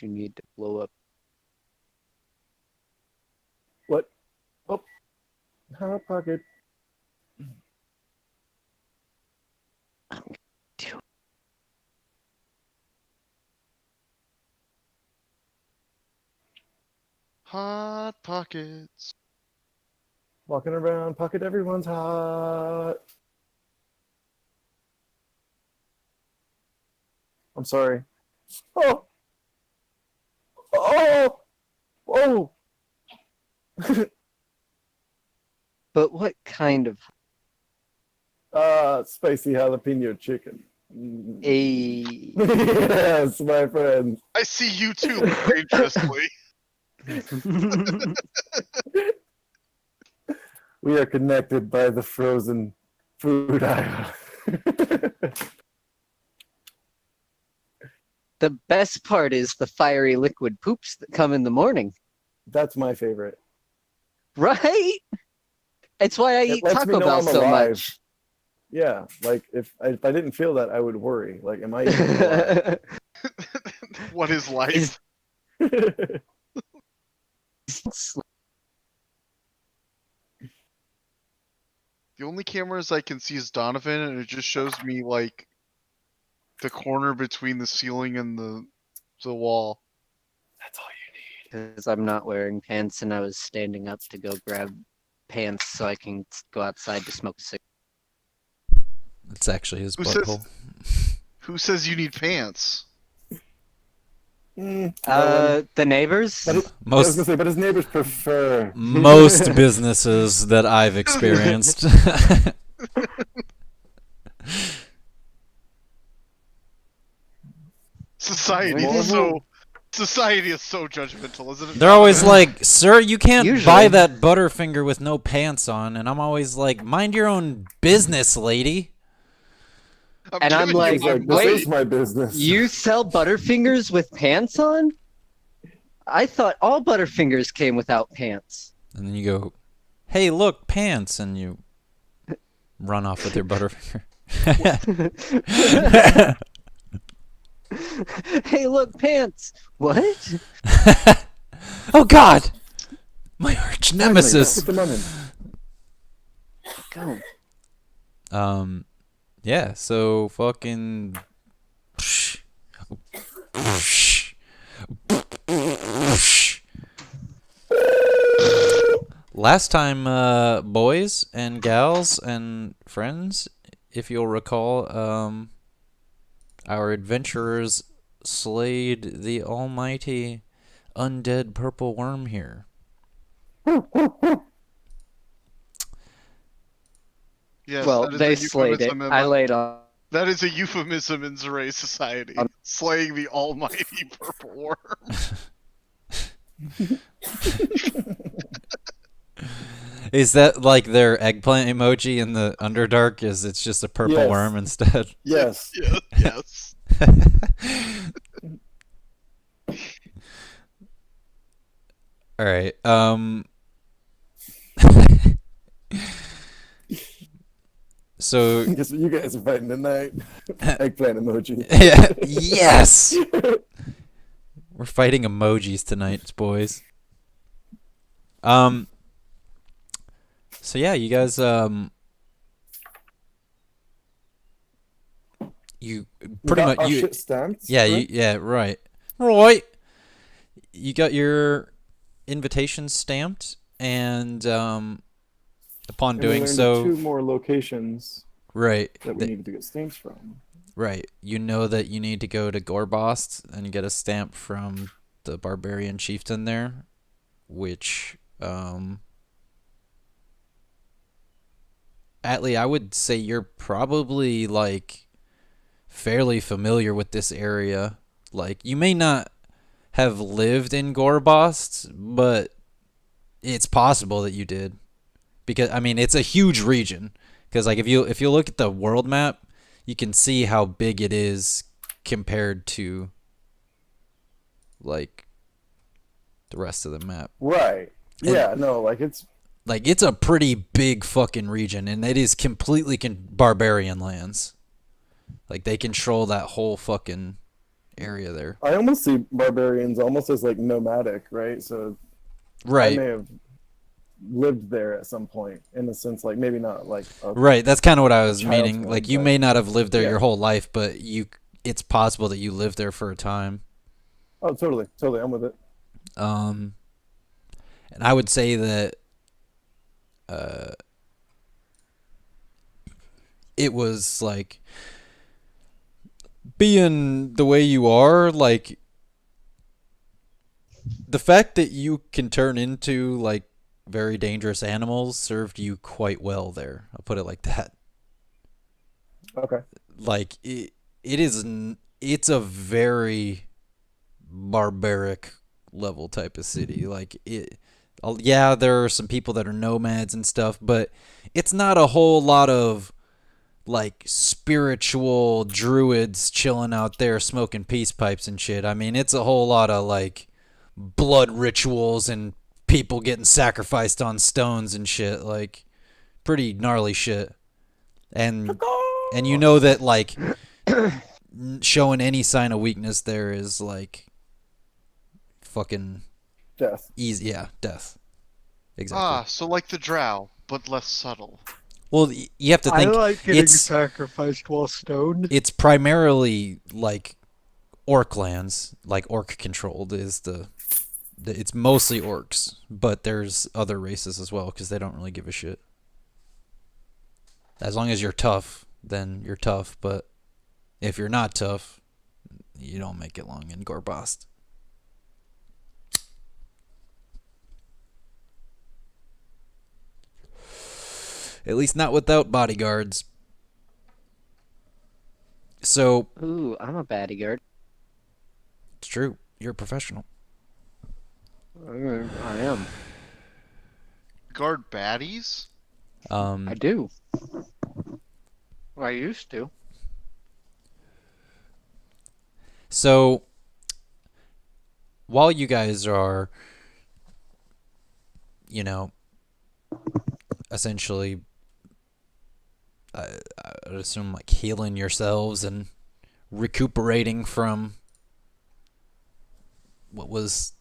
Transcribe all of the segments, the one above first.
you need to blow up. What? Oh, hot pocket. Hot pockets. Walking around, pocket, everyone's hot. I'm sorry. Oh! Oh! Oh! But what kind of Spicy jalapeno chicken. a? Yes, my friend. I see you too, dangerously. We are connected by the frozen food aisle. The best part is the fiery liquid poops that come in the morning, That's my favorite. right? It's why I It eat lets me Taco know Bell I'm so alive. much. Yeah, like if I didn't feel that, I would worry. Like, am I even alive? What is life? The only cameras I can see is Donovan, and it just shows me like the corner between the ceiling and the wall. That's all you need. Because I'm not wearing pants and I was standing up to go grab pants so I can go outside to smoke a cigarette. It's actually his Who says- butthole. Who says you need pants? The neighbors? But I was Most gonna say, but his neighbors prefer. most businesses that I've experienced. Society is so judgmental, isn't it? They're always like, "Sir, you can't Usually. buy that Butterfinger with no pants on," and I'm always like, "Mind your own business, lady." And I'm giving you like, my This wait, is my business. you sell Butterfingers with pants on? I thought all Butterfingers came without pants. And then you go, "Hey, look, pants," and you run off with your Butterfinger. Hey, look, pants. What? Oh God, my arch nemesis. Put them on him. Go. Yeah. So fucking. Last time, boys and gals and friends, if you'll recall, our adventurers slayed the almighty undead purple worm here. Yes, Well, that is they a slayed it. euphemism I laid on. That is a euphemism in Zeray society. Slaying the almighty purple worm. Is that like their eggplant emoji in the Underdark? Is it's just a purple Yes. worm instead? Yes. Yes. All right. So Guess what you guys are fighting tonight? Eggplant emoji. yeah, yes, we're fighting emojis tonight, boys. So yeah, you guys you pretty much Our you shit stamped. yeah, right? yeah, right. Right. You got your invitation stamped, and upon And we doing learned so, 2 more locations right, that we needed to get stamps from. right, you know that you need to go to Gorbost and get a stamp from the barbarian chieftain there, which Atlee, I would say you're probably like fairly familiar with this area. Like, you may not have lived in Gorbost, but it's possible that you did, because I mean it's a huge region. Because like if you look at the world map, you can see how big it is compared to like the rest of the map. Right. Yeah, no, like it's Like, it's a pretty big fucking region, and it is completely barbarian lands. Like, they control that whole fucking area there. I almost see barbarians almost as like nomadic, right? So I Right. may have lived there at some point, in a sense, like maybe not like a Right, that's kind of what I was child's meaning. one, Like you but may not have lived there yeah. your whole life, but it's possible that you lived there for a time. Oh, totally, totally, I'm with it. Um, and I would say that uh, it was like being the way you are, like the fact that you can turn into like very dangerous animals served you quite well there. I'll put it like that. Okay. Like it's a very barbaric level type of city. Like yeah, there are some people that are nomads and stuff, but it's not a whole lot of like spiritual druids chilling out there smoking peace pipes and shit. I mean, it's a whole lot of like blood rituals and people getting sacrificed on stones and shit. Like pretty gnarly shit. And you know that like showing any sign of weakness there is like fucking Death. easy. Yeah, death. Exactly. Ah, so like the drow, but less subtle. Well, you have to think like getting it's sacrificed while stoned. it's primarily like orc lands, like orc controlled is it's mostly orcs, but there's other races as well because they don't really give a shit. As long as you're tough, then you're tough, but if you're not tough, you don't make it long in Gorbast. At least not without bodyguards. So, Ooh, I'm a bodyguard. it's true. You're a professional. I am. Guard baddies? I do. Well, I used to. So, while you guys are, you know, essentially, I would assume like healing yourselves and recuperating from what was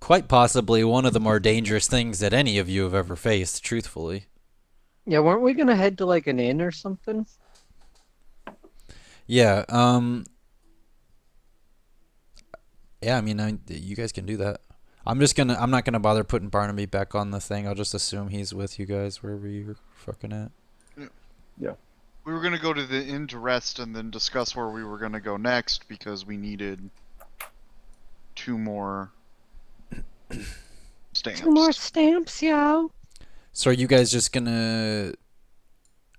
quite possibly one of the more dangerous things that any of you have ever faced, truthfully. Yeah, weren't we gonna head to like an inn or something? Yeah, yeah, I mean, you guys can do that. I'm not gonna bother putting Barnaby back on the thing. I'll just assume he's with you guys wherever you're fucking at. We were gonna go to the inn to rest and then discuss where we were gonna go next because we needed 2 more stamps. 2 more stamps, yo. So are you guys just gonna?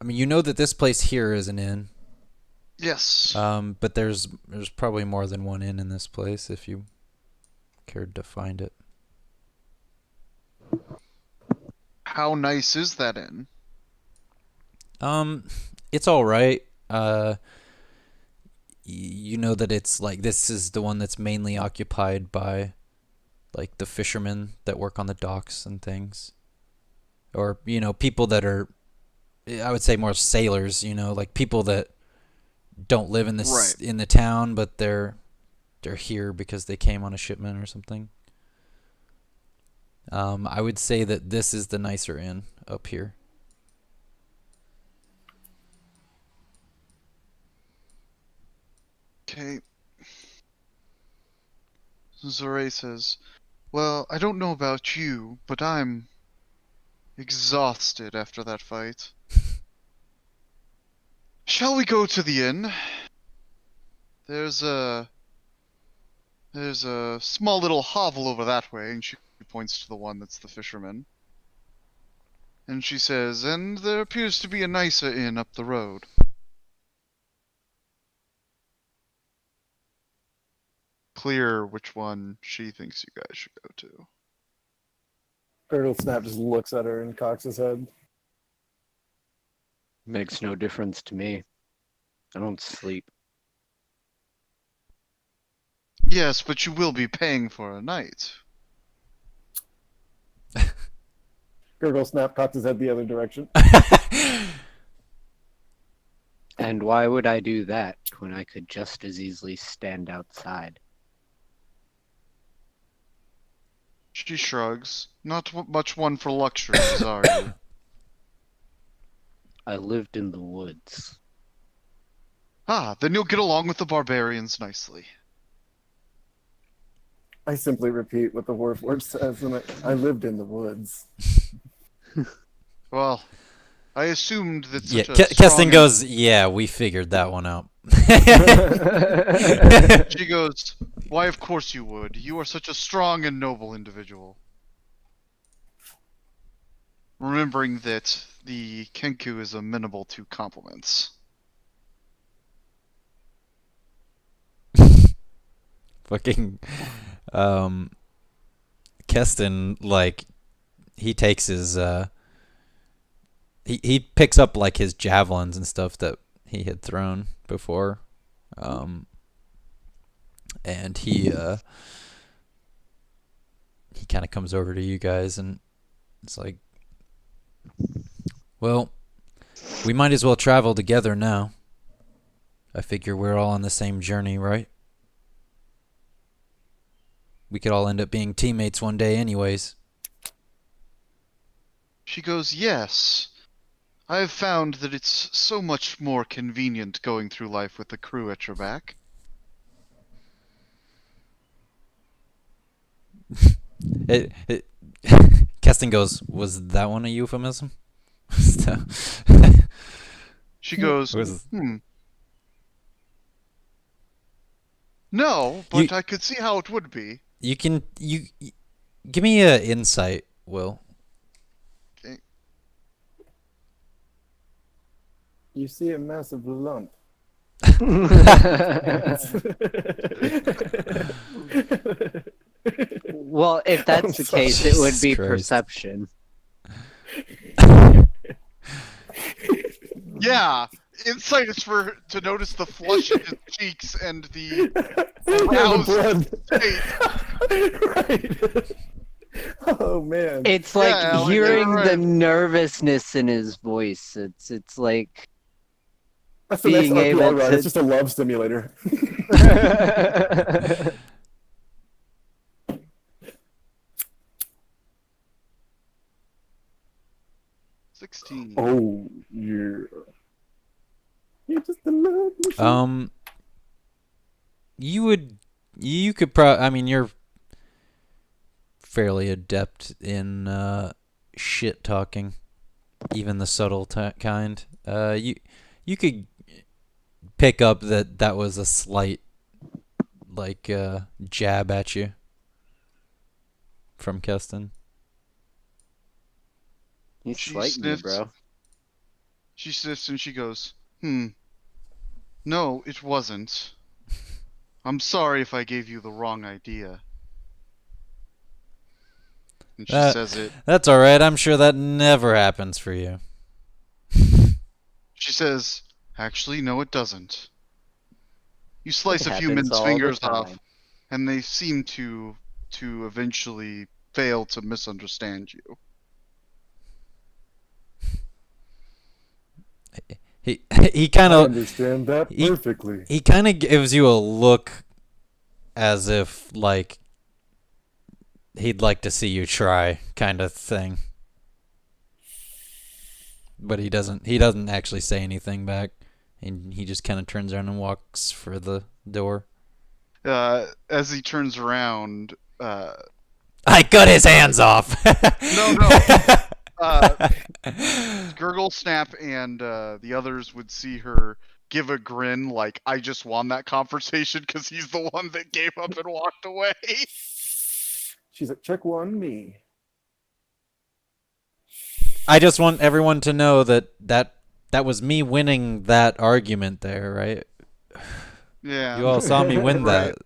I mean, you know that this place here is an inn. Yes. But there's probably more than one inn in this place if you cared to find it. How nice is that inn? It's all right. You know that it's like this is the one that's mainly occupied by like the fishermen that work on the docks and things, or you know people that are, I would say more sailors. You know, like people that don't live in this Right. in the town, but they're here because they came on a shipment or something. I would say that this is the nicer inn up here. Okay. Zoray says, well, I don't know about you, but I'm exhausted after that fight. Shall we go to the inn? There's a small little hovel over that way, and she points to the one that's the fisherman. And she says, and there appears to be a nicer inn up the road. Clear which one she thinks you guys should go to. Turtle Snap just looks at her and cocks his head. Makes no difference to me. I don't sleep. Yes, but you will be paying for a night. Gurgle Snap cocks his head the other direction. And why would I do that when I could just as easily stand outside? She shrugs. Not much one for luxuries, are you? I lived in the woods. Ah, then you'll get along with the barbarians nicely. I simply repeat what the Warforged says, and I lived in the woods. Well, I assumed that Yeah, such a Keston strong goes, yeah, we figured that one out. She goes, why of course you would. You are such a strong and noble individual. Remembering that the Kenku is amenable to compliments. Fucking, Keston, like, he takes his, he picks up, like, his javelins and stuff that he had thrown before. And he kind of comes over to you guys and it's like, well, we might as well travel together now. I figure we're all on the same journey, right? We could all end up being teammates one day anyways. She goes, yes. I have found that it's so much more convenient going through life with the crew at your back. Keston goes, was that one a euphemism? She goes, Was- No, but I could see how it would be. you give me a insight, Will. Okay. You see a massive lump. Well, if that's I'm the sorry. case, it would be Jesus Christ. perception. Yeah, insight is to notice the flush in his cheeks and the blood. Right. Oh man. It's like Yeah, Alan, hearing you're the right. nervousness in his voice. It's like That's the next being able RPI run. to- It's just a love simulator. 16. Oh, you're just a love machine. You could I mean, you're fairly adept in shit talking, even the subtle kind. You could pick up that was a slight like jab at you from Keston. He's She slighting you, sniffs. bro. She sniffs and she goes, No, it wasn't. I'm sorry if I gave you the wrong idea. And she says it. That's all right. I'm sure that never happens for you. She says, actually, no, it doesn't. You slice It a few happens men's all the fingers off, time. and they seem to eventually fail to misunderstand you. He kind I of understand that perfectly. he kind of gives you a look as if like he'd like to see you try, kind of thing. But he doesn't actually say anything back. And he just kind of turns around and walks for the door. As he turns around, I cut his hands off. Gurgle, Snap, and the others would see her give a grin like, I just won that conversation because he's the one that gave up and walked away. She's like, check one, me. I just want everyone to know that was me winning that argument there, right? Yeah. You all saw me win that.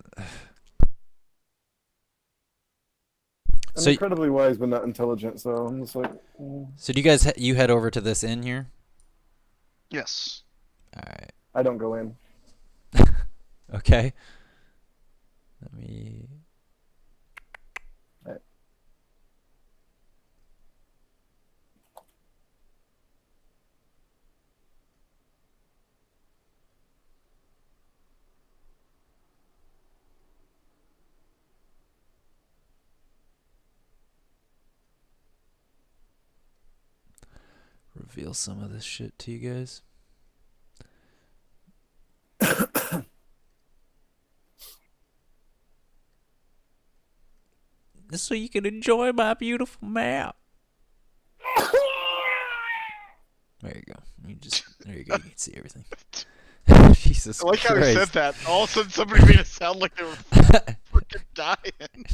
I'm So- incredibly wise but not intelligent, so I'm just like, So do you guys you head over to this inn here? Yes. All right. I don't go in. Okay. Let me. reveal some of this shit to you guys. So you can enjoy my beautiful map. There you go. There you go. You can see everything. Jesus I like how he Christ. said that. All of a sudden, somebody made it sound like they were freaking dying.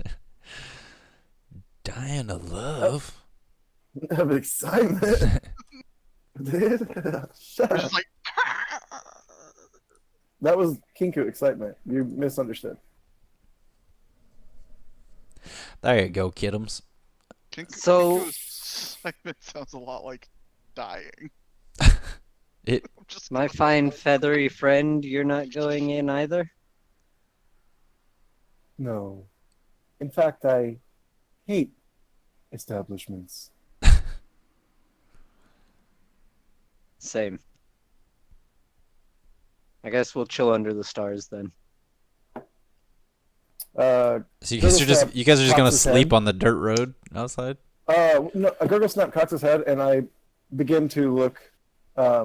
Dying of love. Of excitement. Dude, shut They're up. just like, That was Kinku excitement. You misunderstood. There you go, kidums. So- segment sounds a lot like dying. It I'm just My fine feathery friend, you're not going in either? No. In fact, I hate establishments. Same. I guess we'll chill under the stars then. Uh, so you guys Gurgle are just gonna Fox's sleep head. on the dirt road outside? no, a gurgle snap cocks his head, and I begin to look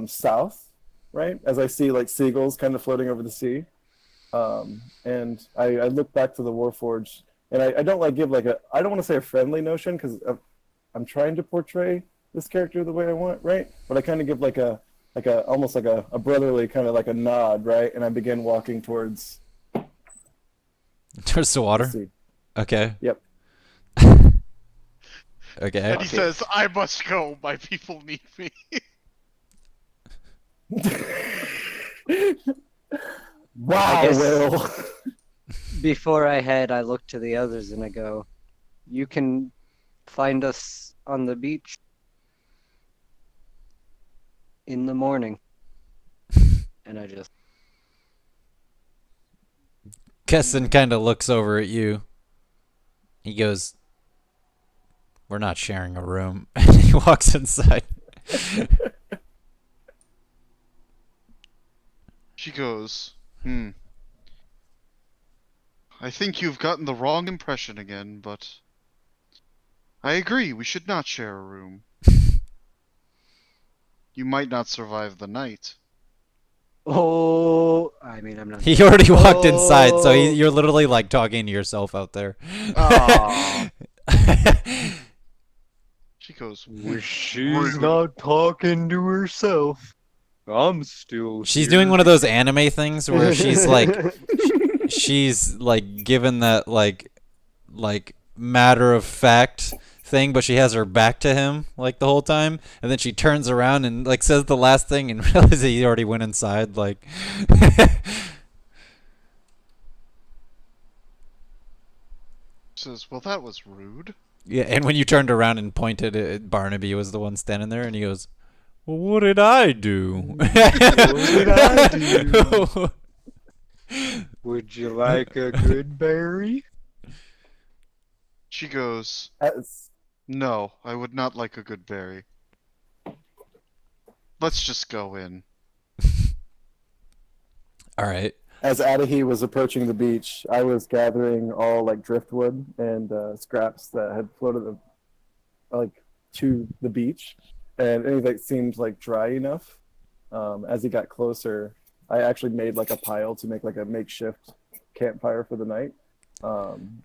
south, right, as I see like seagulls kind of floating over the sea. And I look back to the Warforged, and I don't like give like a, I don't want to say a friendly notion because I'm trying to portray this character the way I want, right? But I kind of give like a almost like a brotherly kind of like a nod, right? And I begin walking towards Towards the the water? sea. Okay. Yep. Okay. And he says, I must go. My people need me. Wow, I guess- Will. Before I head, I look to the others and I go, you can find us on the beach in the morning. And I just, Keston kind of looks over at you. He goes, "We're not sharing a room." And he walks inside. She goes, I think you've gotten the wrong impression again, but I agree, we should not share a room. You might not survive the night. oh, I mean, I'm not. He already walked inside, so Oh. you're literally like talking to yourself out there. Aw. She goes, She's Rude. not talking to herself. I'm still. She's here. doing one of those anime things where she's like given that like matter of fact thing, but she has her back to him like the whole time, and then she turns around and like says the last thing and realizes he already went inside. Like, says, well, that was rude. yeah. And when you turned around and pointed, Barnaby was the one standing there, and he goes, "Well, what did I do?" What did I do? Would you like a good berry? She goes, As, no, I would not like a good berry. Let's just go in. All right. as Adahi was approaching the beach, I was gathering all like driftwood and scraps that had floated like to the beach, and anything that seemed like dry enough. As he got closer, I actually made like a pile to make like a makeshift campfire for the night.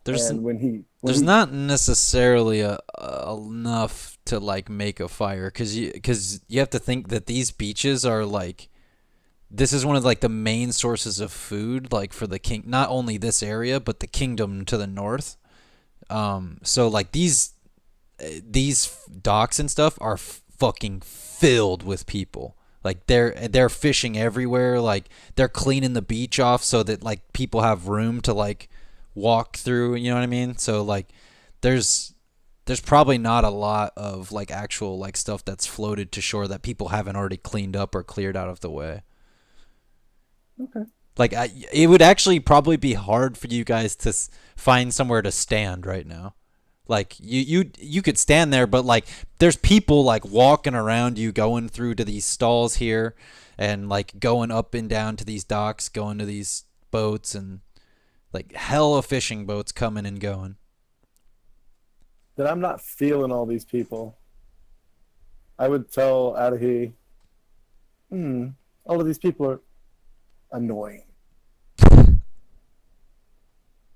There's and when There's he- not necessarily enough to like make a fire, because you have to think that these beaches are like, this is one of like the main sources of food, like for the king, not only this area but the kingdom to the north. So like these docks and stuff are fucking filled with people. Like they're fishing everywhere. Like they're cleaning the beach off so that like people have room to like walk through. You know what I mean? So like there's probably not a lot of like actual like stuff that's floated to shore that people haven't already cleaned up or cleared out of the way. Okay. Like it would actually probably be hard for you guys to find somewhere to stand right now. Like you could stand there, but like there's people like walking around you, going through to these stalls here, and like going up and down to these docks, going to these boats, and like hella fishing boats coming and going. that I'm not feeling all these people. I would tell Adahi, all of these people are annoying.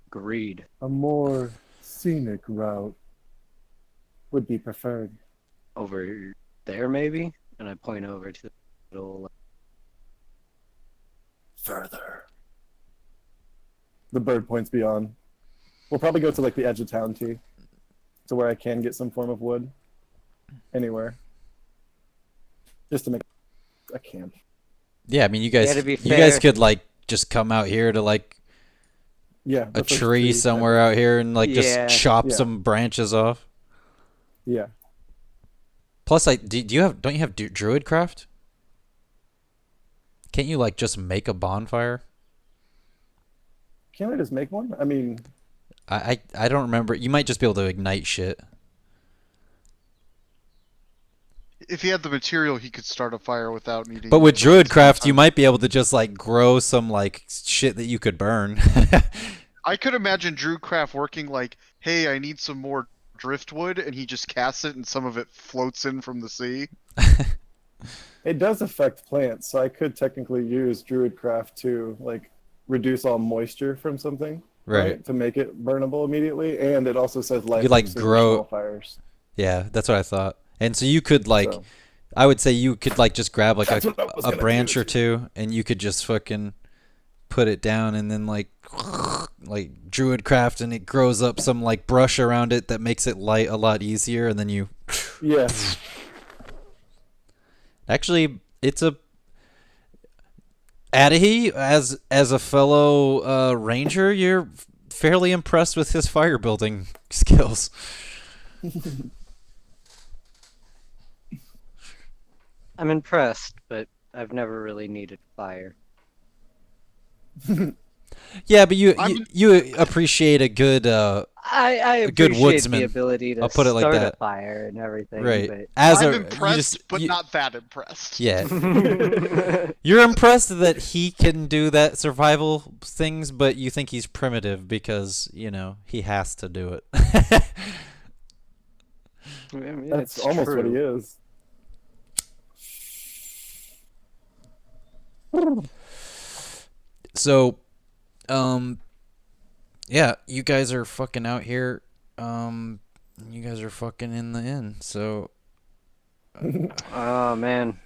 Agreed. A more scenic route would be preferred. Over there, maybe? And I point over to the little. Further. The bird points beyond. We'll probably go to like the edge of town, T, to where I can get some form of wood. Anywhere. Just to make a camp. Yeah, I mean, you Yeah, guys, to be you guys fair- could like just come out here to like Yeah. a the first tree somewhere out here and like Yeah. just chop Yeah. some branches off. Yeah. Plus, like, do you have? Don't you have druidcraft? Can't you like just make a bonfire? Can't I just make one? I mean, I don't remember. You might just be able to ignite shit. If he had the material, he could start a fire without needing. But with to burn druidcraft, you sometimes. might be able to just like grow some like shit that you could burn. I could imagine Druidcraft working like, "Hey, I need some more driftwood," and he just casts it, and some of it floats in from the sea. it does affect plants, so I could technically use Druidcraft to like reduce all moisture from something, Right. To make it burnable immediately, and it also says life. You, like, from super grow- small fires. Yeah, that's what I thought. And so you could like, So, I would say you could like just grab like That's what I was a gonna branch do. or two, and you could just fucking put it down, and then like druidcraft, and it grows up some like brush around it that makes it light a lot easier, and then you yeah. actually it's a Adahi as a fellow ranger, you're fairly impressed with his fire building skills. I'm impressed, but I've never really needed fire. Yeah, but you I'm- you appreciate a good I A good appreciate woodsman. the ability to I'll put it like start that. a fire and everything, right as I'm a impressed, you just, but you- not that impressed. yeah. but You're impressed that he can do that survival things, but you think he's primitive because, you know, he has to do it. That's almost what he is. So, yeah, you guys are fucking out here. You guys are fucking in the inn. So, Oh man,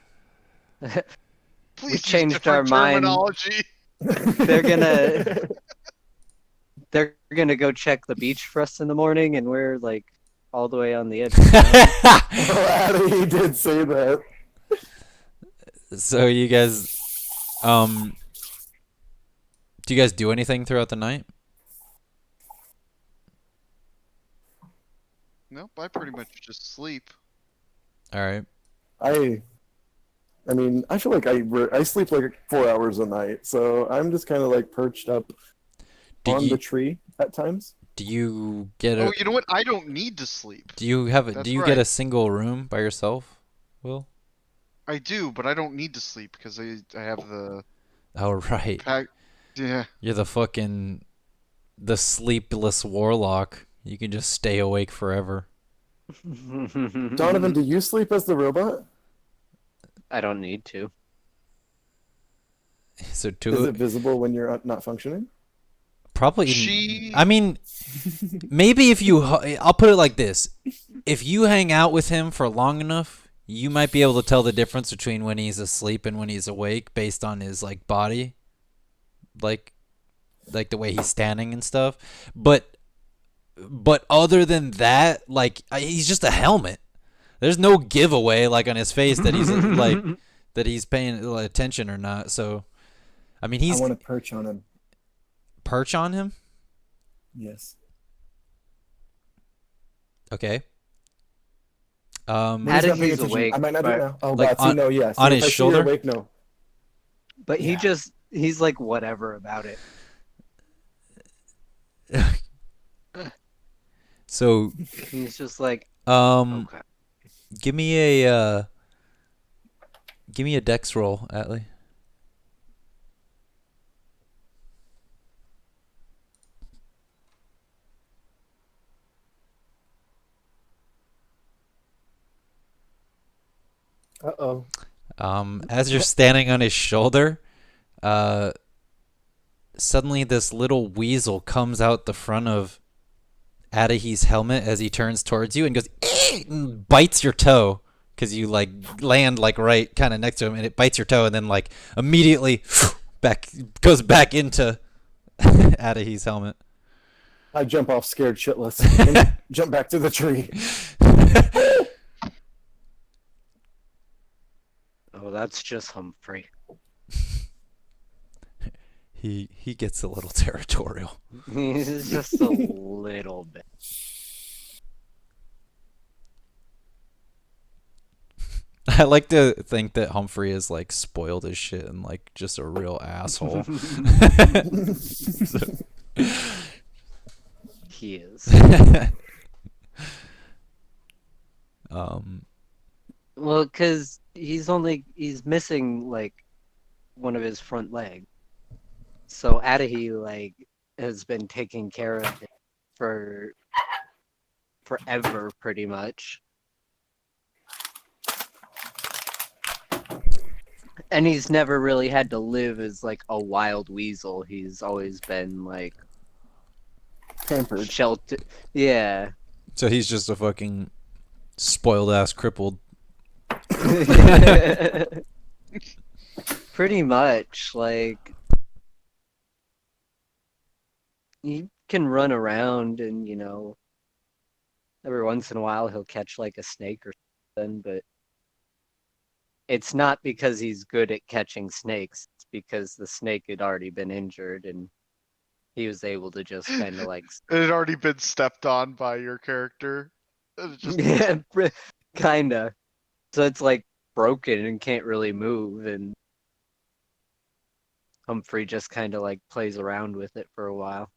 Please use changed different our mind. terminology. they're gonna they're gonna go check the beach for us in the morning, and we're like all the way on the edge. Of town. He did say that. so you guys, do you guys do anything throughout the night? Nope, I pretty much just sleep. All right. I mean, I feel like I sleep like 4 hours a night, so I'm just kind of like perched up Do on you the tree at times. do you get a Oh, you know what? I don't need to sleep. do you have a That's do you right. get a single room by yourself, Will? I do, but I don't need to sleep because I have the Oh right. pack. Yeah. You're the sleepless warlock. You can just stay awake forever. Donovan, do you sleep as the robot? I don't need to. So Is two it visible when you're not functioning? probably. She. I mean, maybe if you. I'll put it like this: if you hang out with him for long enough, you might be able to tell the difference between when he's asleep and when he's awake, based on his like body, like the way he's standing and stuff. But other than that, like he's just a helmet. There's no giveaway like on his face that he's like that he's paying attention or not. So, I mean, he's I want to perch on him. perch on him. Yes. Okay. How He's did not paying he's attention. awake, I might not do but- it now. Oh, Like God, see, no, yes. on If his I see you're shoulder? awake, no. But Yeah. he's like whatever about it. So, He's just like, okay. okay. Give me a dex roll, Atlee. Uh-oh. As you're standing on his shoulder, suddenly this little weasel comes out the front of Adahi's helmet as he turns towards you and goes, "Eh!" and bites your toe because you like land like right kind of next to him, and it bites your toe and then like immediately goes back into Adahi's helmet. I jump off scared shitless and jump back to the tree. Oh, that's just Humphrey. He gets a little territorial. He's just a little bit. I like to think that Humphrey is like spoiled as shit and like just a real asshole. He is. Well, because he's missing like one of his front legs. So Adahi like has been taking care of it for forever, pretty much. And he's never really had to live as like a wild weasel. He's always been like Pampered. sheltered. Yeah. So he's just a fucking spoiled ass crippled. Pretty much, like he can run around and, you know, every once in a while he'll catch like a snake or something, but it's not because he's good at catching snakes. It's because the snake had already been injured and he was able to just kind of like It had already been stepped on by your character. It just yeah, kinda. So it's like broken and can't really move, and Humphrey just kind of like plays around with it for a while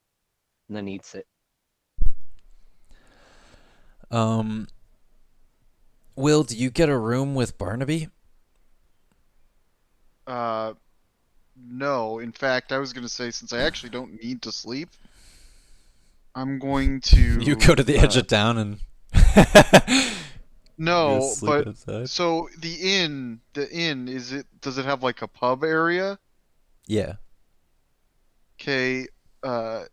and then eats it. Will, do you get a room with Barnaby? No. In fact, I was gonna say, since I actually don't need to sleep, I'm going to. You go to the edge of town and No, go sleep but outside? so the inn, does it have like a pub area? Yeah. Okay,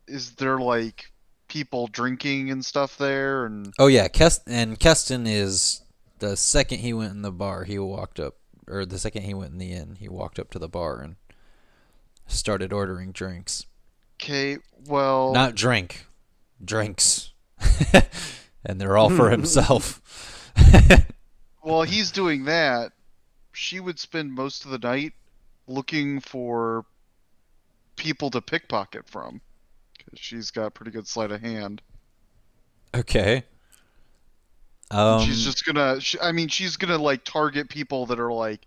is there like people drinking and stuff there? And Oh yeah, Keston is the second he went in the bar, he walked up, or the second he went in the inn, he walked up to the bar and started ordering drinks. okay, well, Not drinks. And they're all for himself. while he's doing that, she would spend most of the night looking for people to pickpocket from, because she's got pretty good sleight of hand. Okay. She's just gonna. She's gonna like target people that are like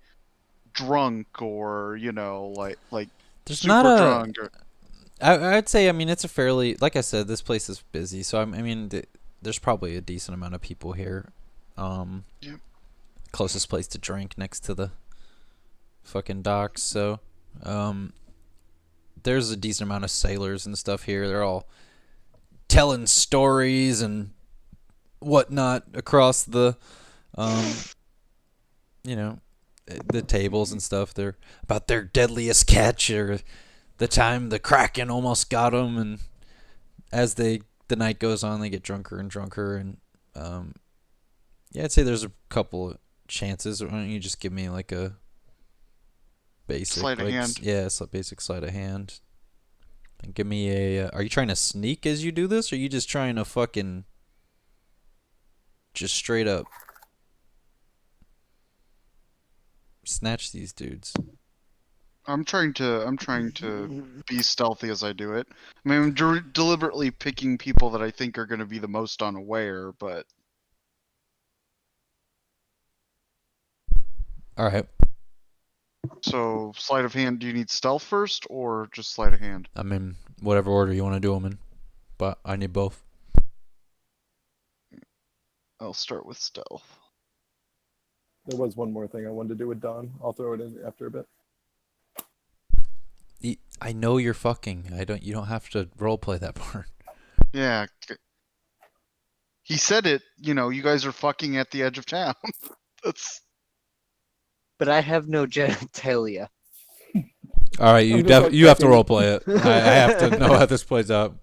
drunk or like there's super not a. drunk. Or, I'd say, I mean, it's a fairly, like I said, this place is busy, so I mean, there's probably a decent amount of people here. Yep. Closest place to drink next to the fucking docks, so there's a decent amount of sailors and stuff here. They're all telling stories and whatnot across the, the tables and stuff. They're about their deadliest catch or the time the Kraken almost got them, and as the night goes on, they get drunker and drunker, and yeah, I'd say there's a couple of chances. Why don't you just give me like a basic sleight of hand. Yeah, it's a basic sleight of hand. And give me a. Are you trying to sneak as you do this, or are you just trying to fucking just straight up snatch these dudes? I'm trying to be stealthy as I do it. I mean, I'm deliberately picking people that I think are going to be the most unaware, but All right. so sleight of hand. Do you need stealth first or just sleight of hand? I'm in whatever order you want to do them in, but I need both. I'll start with stealth. There was one more thing I wanted to do with Dawn. I'll throw it in after a bit. I know you're fucking. You don't have to roleplay that part. Yeah. He said it. You guys are fucking at the edge of town. That's. but I have no genitalia. All right, you I'm just, like, you have to checking. role play it. I have to know how this plays out.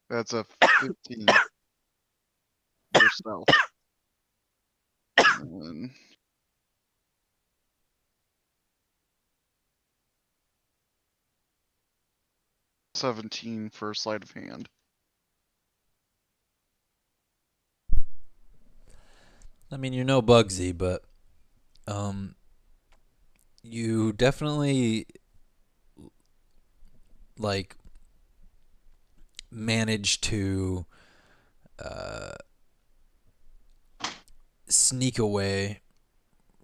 That's a 15 yourself. And 17 for sleight of hand. I mean, you're no Bugsy, but you definitely like manage to sneak away.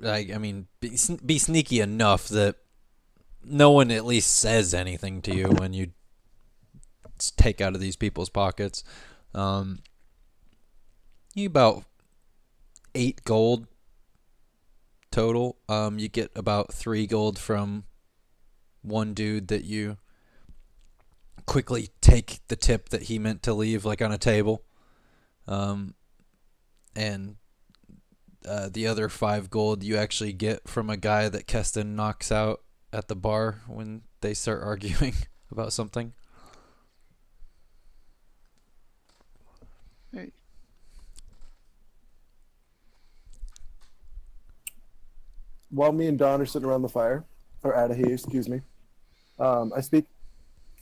Like, I mean, be sneaky enough that no one at least says anything to you when you take out of these people's pockets. You about 8 gold total. You get about 3 gold from one dude that you quickly take the tip that he meant to leave, like on a table. And the other 5 gold you actually get from a guy that Keston knocks out at the bar when they start arguing about something. Hey. While me and Don are sitting around the fire, or Adahi, excuse me, I speak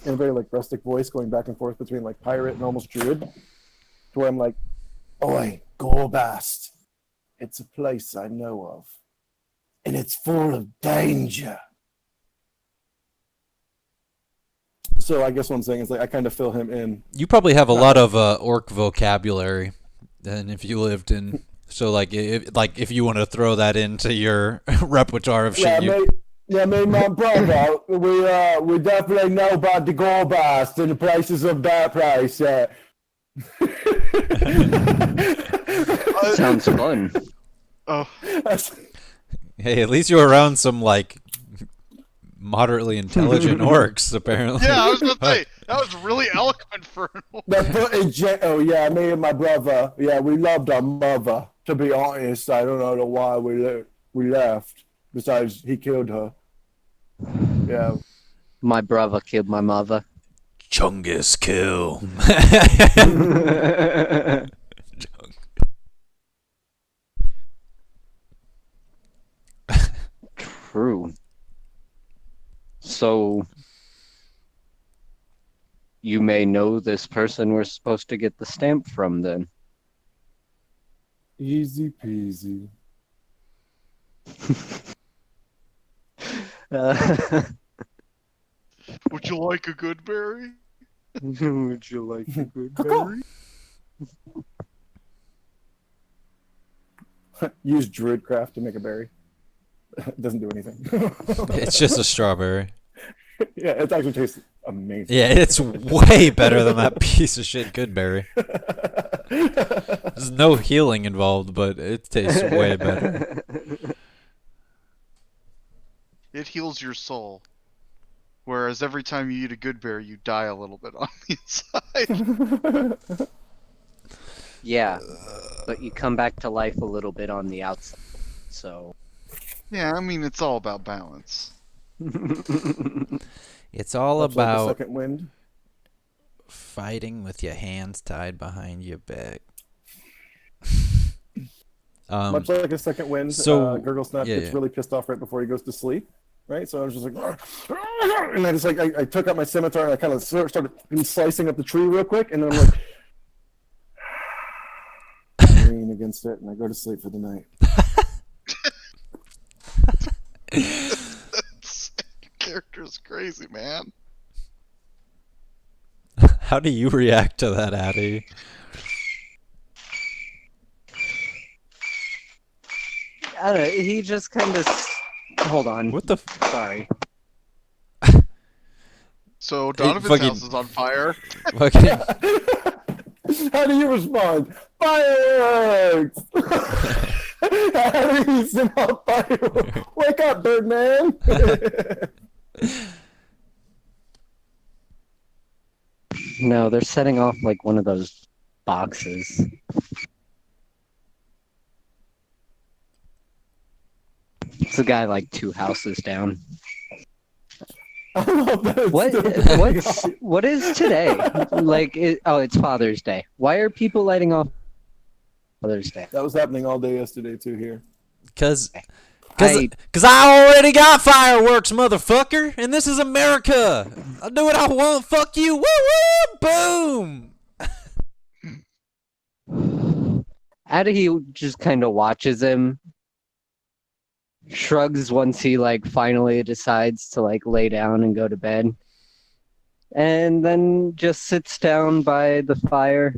in a very like rustic voice, going back and forth between like pirate and almost druid, to where I'm like, "Oi, Gorbast, it's a place I know of, and it's full of danger." So I guess what I'm saying is like I kind of fill him in. You probably have a lot of orc vocabulary, and if you lived in, so like if you want to throw that into your repertoire of shit, Me and my brother, we definitely know about the Gorbast and the places of that place. Sounds fun. Oh, hey, at least you're around some like moderately intelligent orcs, apparently. yeah, I was gonna say that was really eloquent for an orc. Oh yeah, me and my brother. Yeah, we loved our mother. To be honest, I don't know why we left. Besides, he killed her. Yeah. My brother killed my mother. Chungus kill. True. So you may know this person we're supposed to get the stamp from then. Easy peasy. Would you like a good berry? Would you like a good berry? Use druidcraft to make a berry. It doesn't do anything. It's just a strawberry. Yeah, it actually tastes amazing. Yeah, it's way better than that piece of shit Goodberry. There's no healing involved, but it tastes way better. It heals your soul. Whereas every time you eat a good berry, you die a little bit on the inside. Yeah, but you come back to life a little bit on the outside. So Yeah, I mean, it's all about balance. It's all Much like the about second wind. fighting with your hands tied behind your back. Much like a second wind, so- Gurglesnap yeah, gets yeah. really pissed off right before he goes to sleep. Right, so I was just like, and I just like I took out my scimitar and I kind of started slicing up the tree real quick, and then I'm like, I lean against it, and I go to sleep for the night. Your character's crazy, man. How do you react to that, Addy? I don't know, he just kind of. Hold on. What the? Sorry. So Donovan's fucking- house is on fire. Fucking. How do you respond? Fireworks! How do you send out fireworks? Wake up, Birdman! No, they're setting off like one of those boxes. It's a guy like 2 houses down. I don't know if that's still What is today? Like, it's Father's Day. Why are people lighting off Father's Day? That was happening all day yesterday too here. Cause I I already got fireworks, motherfucker, and this is America. I'll do what I want. Fuck you. Woo boom. He just kind of watches him, shrugs once he like finally decides to like lay down and go to bed, and then just sits down by the fire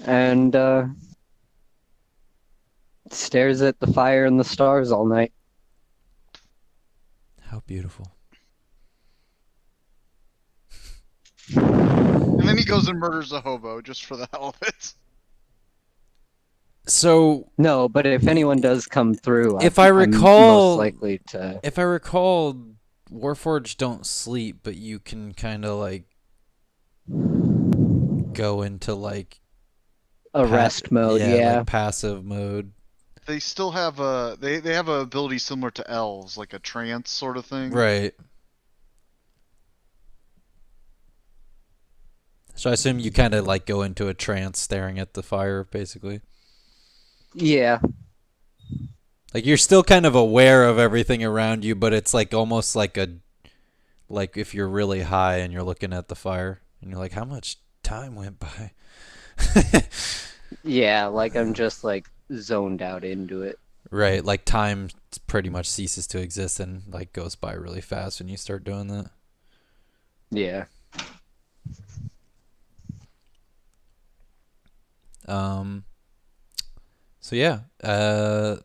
and stares at the fire and the stars all night. How beautiful. And then he goes and murders a hobo just for the hell of it. So No, but if anyone does come through, if I'm recall, most likely to. if I recall, Warforged don't sleep, but you can kind of like go into like A rest mode, yeah. like passive mode. They still have a they have a ability similar to elves, like a trance sort of thing. Right. So I assume you kind of like go into a trance staring at the fire, basically. Yeah. Like you're still kind of aware of everything around you, but it's like almost like if you're really high and you're looking at the fire and you're like, how much time went by? Yeah, like I'm just like zoned out into it. Right, like time pretty much ceases to exist and like goes by really fast when you start doing that. Yeah. So yeah,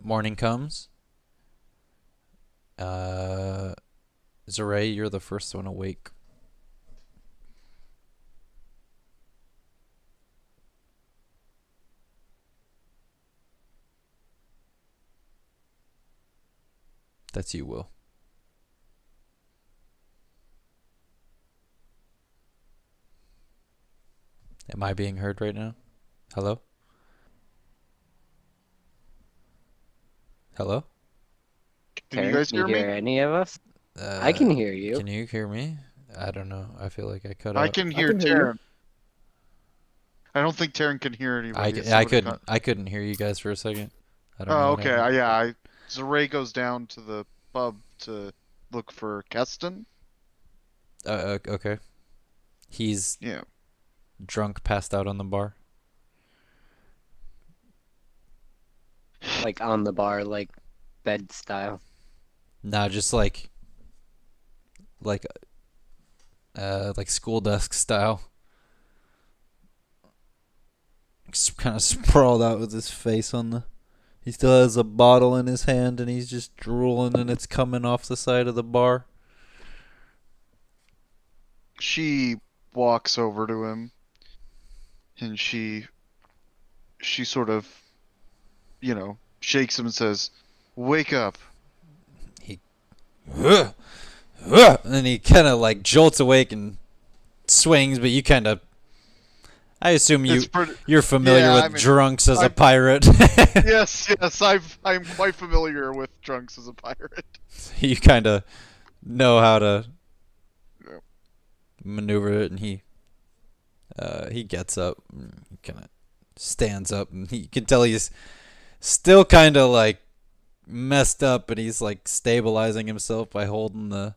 morning comes. Zaray, you're the first one awake. That's you, Will. Am I being heard right now? Hello? Hello? Can you guys hear me? any of us? I can hear you. Can you hear me? I don't know. I feel like I cut I out. can hear can hear you. Taryn. I don't think Taryn can hear anybody. I couldn't hear you guys for a second. I don't know Oh, what okay. happened. Zaray goes down to the pub to look for Keston. Okay. He's Yeah. drunk, passed out on the bar. Like on the bar, like bed style. Nah, just like school desk style. Just kind of sprawled out with his face on the. He still has a bottle in his hand and he's just drooling and it's coming off the side of the bar. She walks over to him and she sort of, shakes him and says, "Wake up." And then he kind of like jolts awake and swings, but you kind of. I assume you're familiar with drunks as a pirate. Yes, I'm quite familiar with drunks as a pirate. You kind of know how to maneuver it, and he gets up, he kind of stands up, and you can tell he's still kind of like messed up, but he's like stabilizing himself by holding the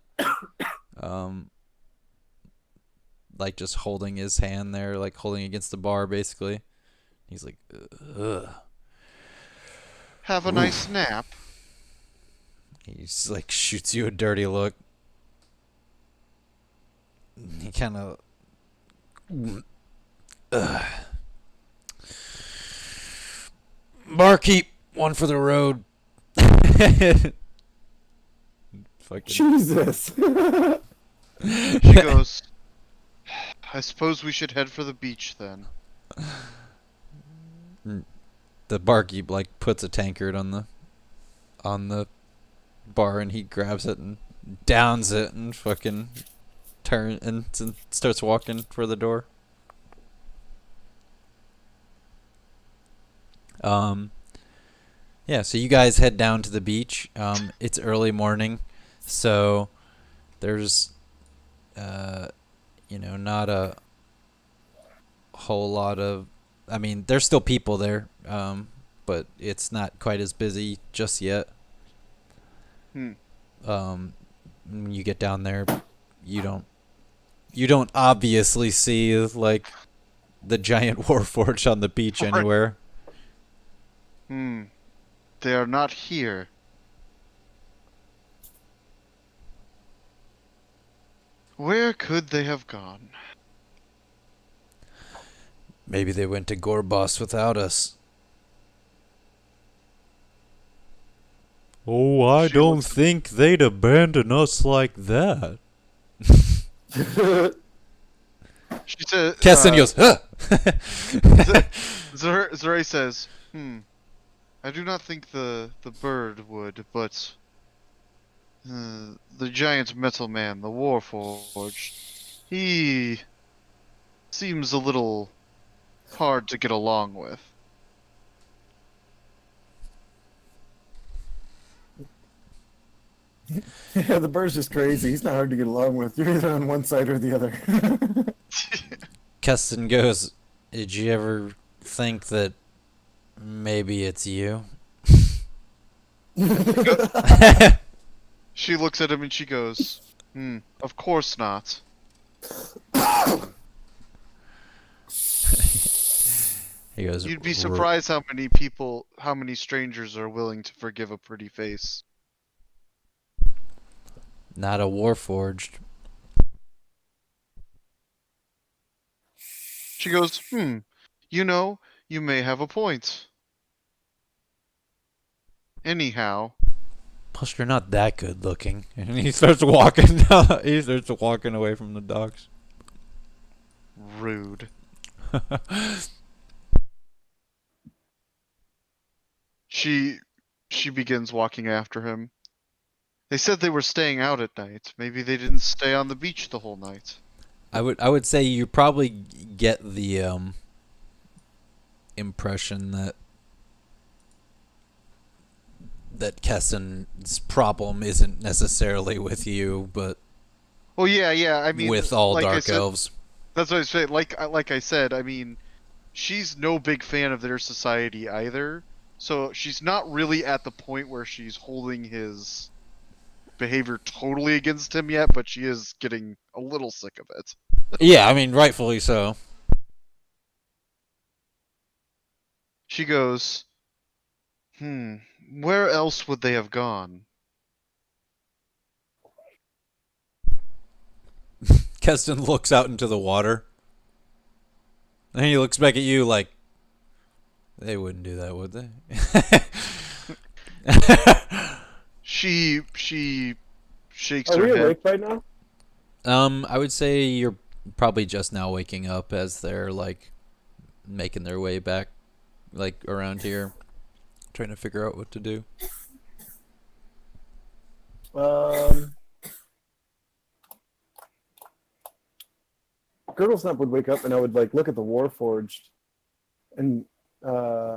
like just holding his hand there, like holding against the bar basically. He's like, ugh. Have a nice nap. He just like shoots you a dirty look. He kind of barkeep, one for the road. Fucking Jesus. She goes, "I suppose we should head for the beach then." the barkeep like puts a tankard on the bar and he grabs it and downs it and fucking turns and starts walking for the door. Yeah, so you guys head down to the beach. It's early morning, so there's, not a whole lot of. I mean, there's still people there, but it's not quite as busy just yet. Hmm. When you get down there, you don't obviously see like the giant warforged on the beach anywhere. Hmm. They are not here. Where could they have gone? Maybe they went to Gorbos without us. Oh, I She don't looks- think they'd abandon us like that. She said. Keston goes, huh! Zeray says, I do not think the bird would, but the giant metal man, the Warforged, he seems a little hard to get along with. Yeah, the bird's just crazy. He's not hard to get along with. You're either on one side or the other. Keston goes, did you ever think that maybe it's you? She looks at him and she goes, of course not. He goes, You'd be "R- surprised how many strangers are willing to forgive a pretty face. Not a warforged. She goes, you may have a point. Anyhow, Plus, you're not that good looking. And he starts walking down. He starts walking away from the docks. rude. She begins walking after him. They said they were staying out at night. Maybe they didn't stay on the beach the whole night. I would say you probably get the impression that Keston's problem isn't necessarily with you, but Well, yeah. I mean, with all like I dark said, elves. that's what I was saying. Like I said, I mean, she's no big fan of their society either. So she's not really at the point where she's holding his behavior totally against him yet, but she is getting a little sick of it. Yeah, I mean, rightfully so. She goes, where else would they have gone? Keston looks out into the water. And he looks back at you like, they wouldn't do that, would they? She shakes Are her we head. awake right now? I would say you're probably just now waking up as they're like making their way back, like around here, trying to figure out what to do. Gurglesnap would wake up and I would like look at the Warforged and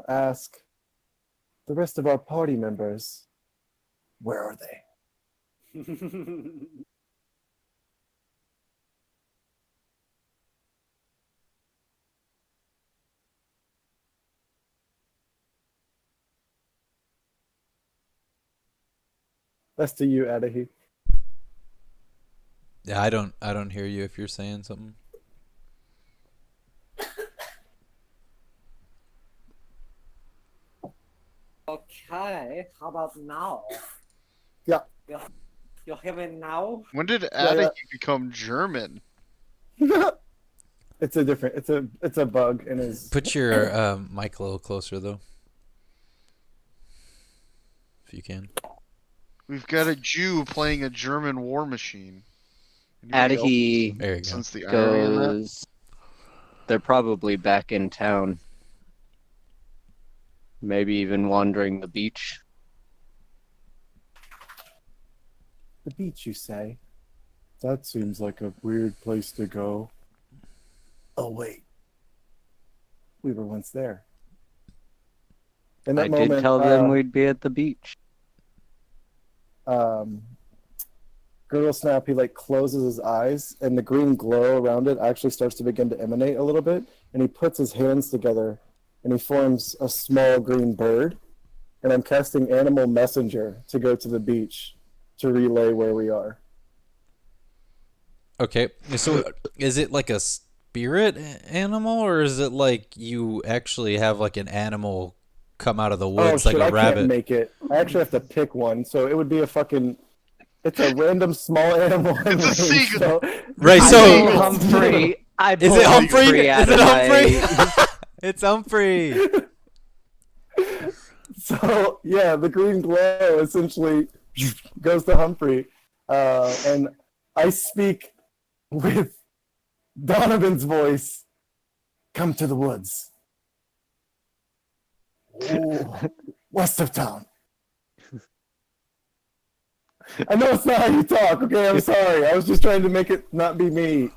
ask the rest of our party members, where are they? That's to you, Adahi. Yeah, I don't hear you if you're saying something. Okay, how about now? Yeah. You hear me now? When did Yeah. Adahi become German? It's a bug in his. Put your mic a little closer though, if you can. We've got a Jew playing a German war machine. Anybody else Adahi There you go. sense the irony in that? goes. They're probably back in town. Maybe even wandering the beach. The beach, you say? That seems like a weird place to go. Oh, wait. We were once there. In that I did moment, tell them we'd be at the beach. Gurgle Snap, he like closes his eyes, and the green glow around it actually starts to begin to emanate a little bit, and he puts his hands together, and he forms a small green bird, and I'm casting Animal Messenger to go to the beach to relay where we are. Okay, so is it like a spirit animal, or is it like you actually have like an animal come out of the Oh woods shit, like a I rabbit? can't make it. I actually have to pick one, so it would be a fucking... It's a random small animal in It's a range, seagull. so... Right, I so- pull Humphrey. I Is pull it Humphrey? Humphrey out Is it of Humphrey? It's Humphrey. So, yeah, the green glow essentially goes to Humphrey, and I speak with Donovan's voice. Come to the woods. Ooh, west of town. I know it's not how you talk, okay? I'm sorry. I was just trying to make it not be me.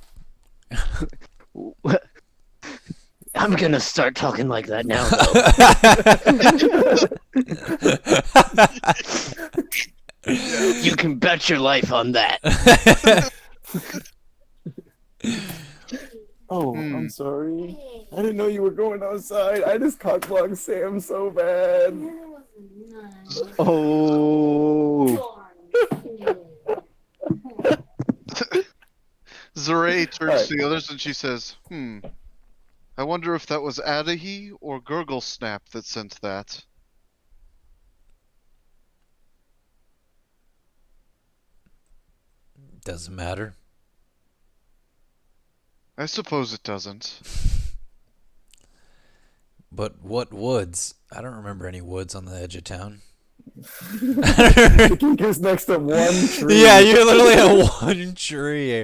I'm gonna start talking like that now. You can bet your life on that. Oh, I'm sorry. I didn't know you were going outside. I just cockblocked Sam so bad. Oh. Zaray turns Alright. to the others and she says, I wonder if that was Adahi or Gurgle Snap that sent that. Doesn't matter. I suppose it doesn't. But what woods? I don't remember any woods on the edge of town. The geek is next to one tree. Yeah, you literally have one tree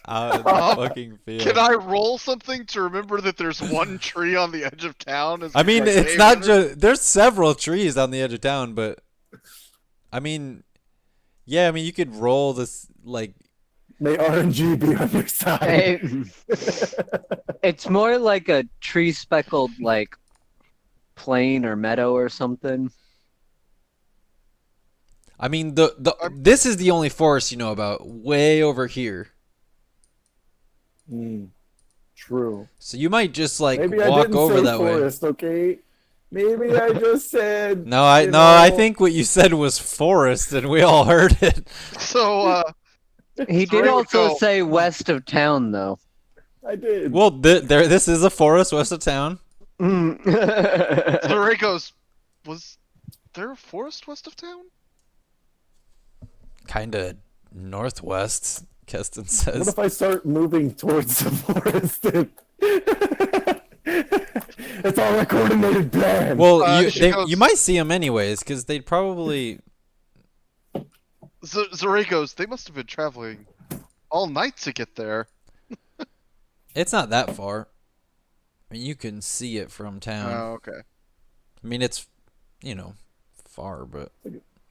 out in the fucking field. Can I roll something to remember that there's one tree on the edge of town? I mean, Like, it's hey, not what- just... There's several trees on the edge of town, but... I mean... Yeah, I mean, you could roll this, like... May RNG be on your side. It's more like a tree speckled like plain or meadow or something. I mean, this is the only forest you know about, way over here. True. So you might just, like, Maybe I walk didn't over say that way. forest, okay? Maybe I just said. No, I think what you said was forest, and we all heard it. So, He did Zaray would also go, say west of town, though. I did. Well, this is a forest west of town. Zaray goes, was there a forest west of town? Kinda northwest, Keston What says. if I start moving towards the forest? It's all a coordinated plan. Well, she goes- you might see them anyways, because they'd probably... Zaray goes, they must have been traveling all night to get there. It's not that far. I mean, you can see it from town. Oh, okay. I mean, it's, far, but...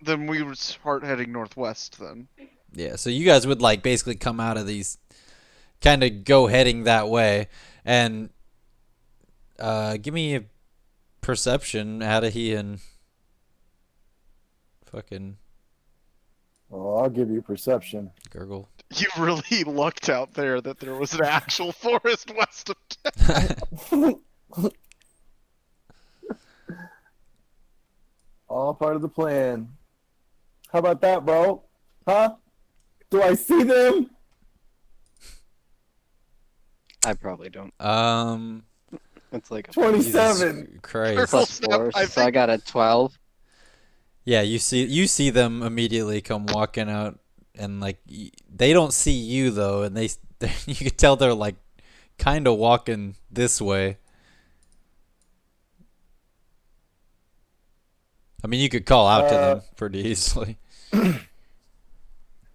Then we would start heading northwest then. Yeah, so you guys would, like, basically come out of these... Kind of go heading that way. And... give me a perception, Adahi and... Fucking... Oh, I'll give you perception. Gurgle. You really lucked out there that there was an actual forest west of town. All part of the plan. How about that, bro? Huh? Do I see them? I probably don't. It's like a 27. Jesus Christ. Gurgle plus Snap, 4, I so I think- got a 12. Yeah, you see them immediately come walking out, and like they don't see you though, and they you can tell they're like kind of walking this way. I mean, you could call out to them pretty easily. Damn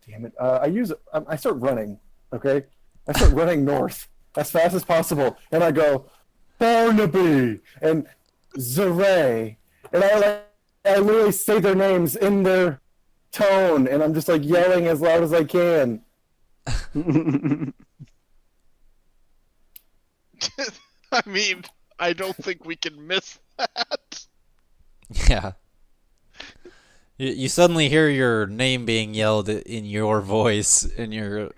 it. I start running, okay? I start running north as fast as possible, and I go, Barnaby and Zaray, and I literally say their names in their tone, and I'm just like yelling as loud as I can. I mean, I don't think we can miss that. Yeah. You suddenly hear your name being yelled in your voice, and you're.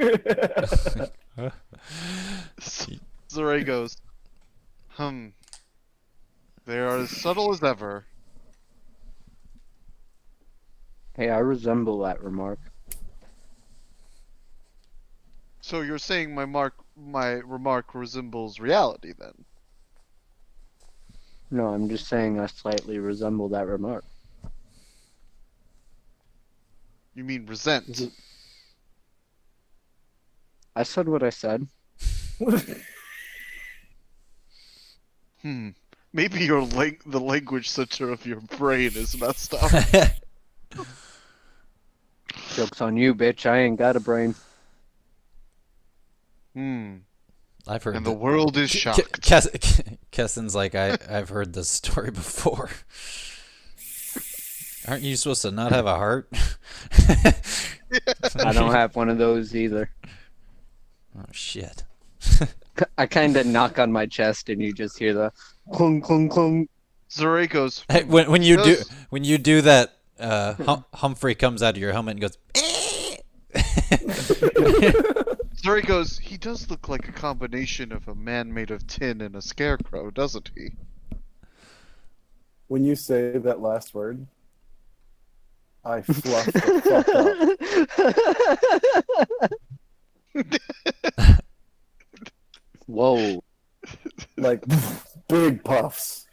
Zeray goes, they are as subtle as ever. Hey, I resemble that remark. So you're saying my remark resembles reality then? No, I'm just saying I slightly resemble that remark. You mean resent? I said what I said. Maybe the language center of your brain is messed up. Joke's on you, bitch. I ain't got a brain. I've heard. And the world is shocked. Kessen's like, I've heard this story before. Aren't you supposed to not have a heart? I don't have one of those either. Oh shit. I kind of knock on my chest and you just hear the clunk, clunk, clunk. Zeray goes, Hey, when you do that, Humphrey comes out of your helmet and goes. Zeray goes, he does look like a combination of a man made of tin and a scarecrow, doesn't he? When you say that last word, I fluff the fuck up. Whoa. Like, big puffs.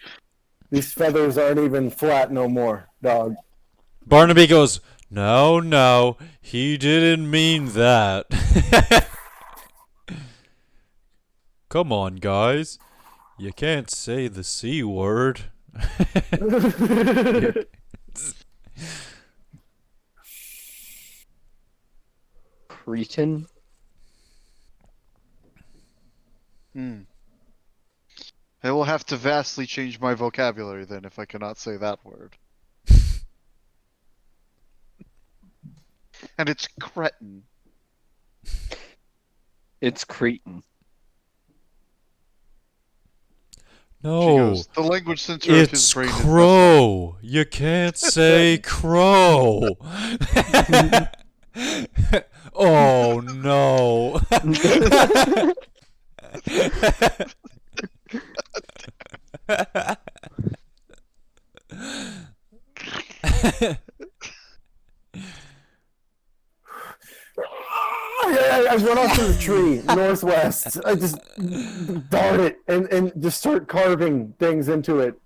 These feathers aren't even flat no more, dog. Barnaby goes, no, he didn't mean that. Come on, guys. You can't say the C word. Cretin? I will have to vastly change my vocabulary then if I cannot say that word. And it's cretin. It's Cretan. She No, goes, the language center of his it's brain is crow. You can't say crow. Oh no. I run off to the tree, northwest. I just dart it and just start carving things into it.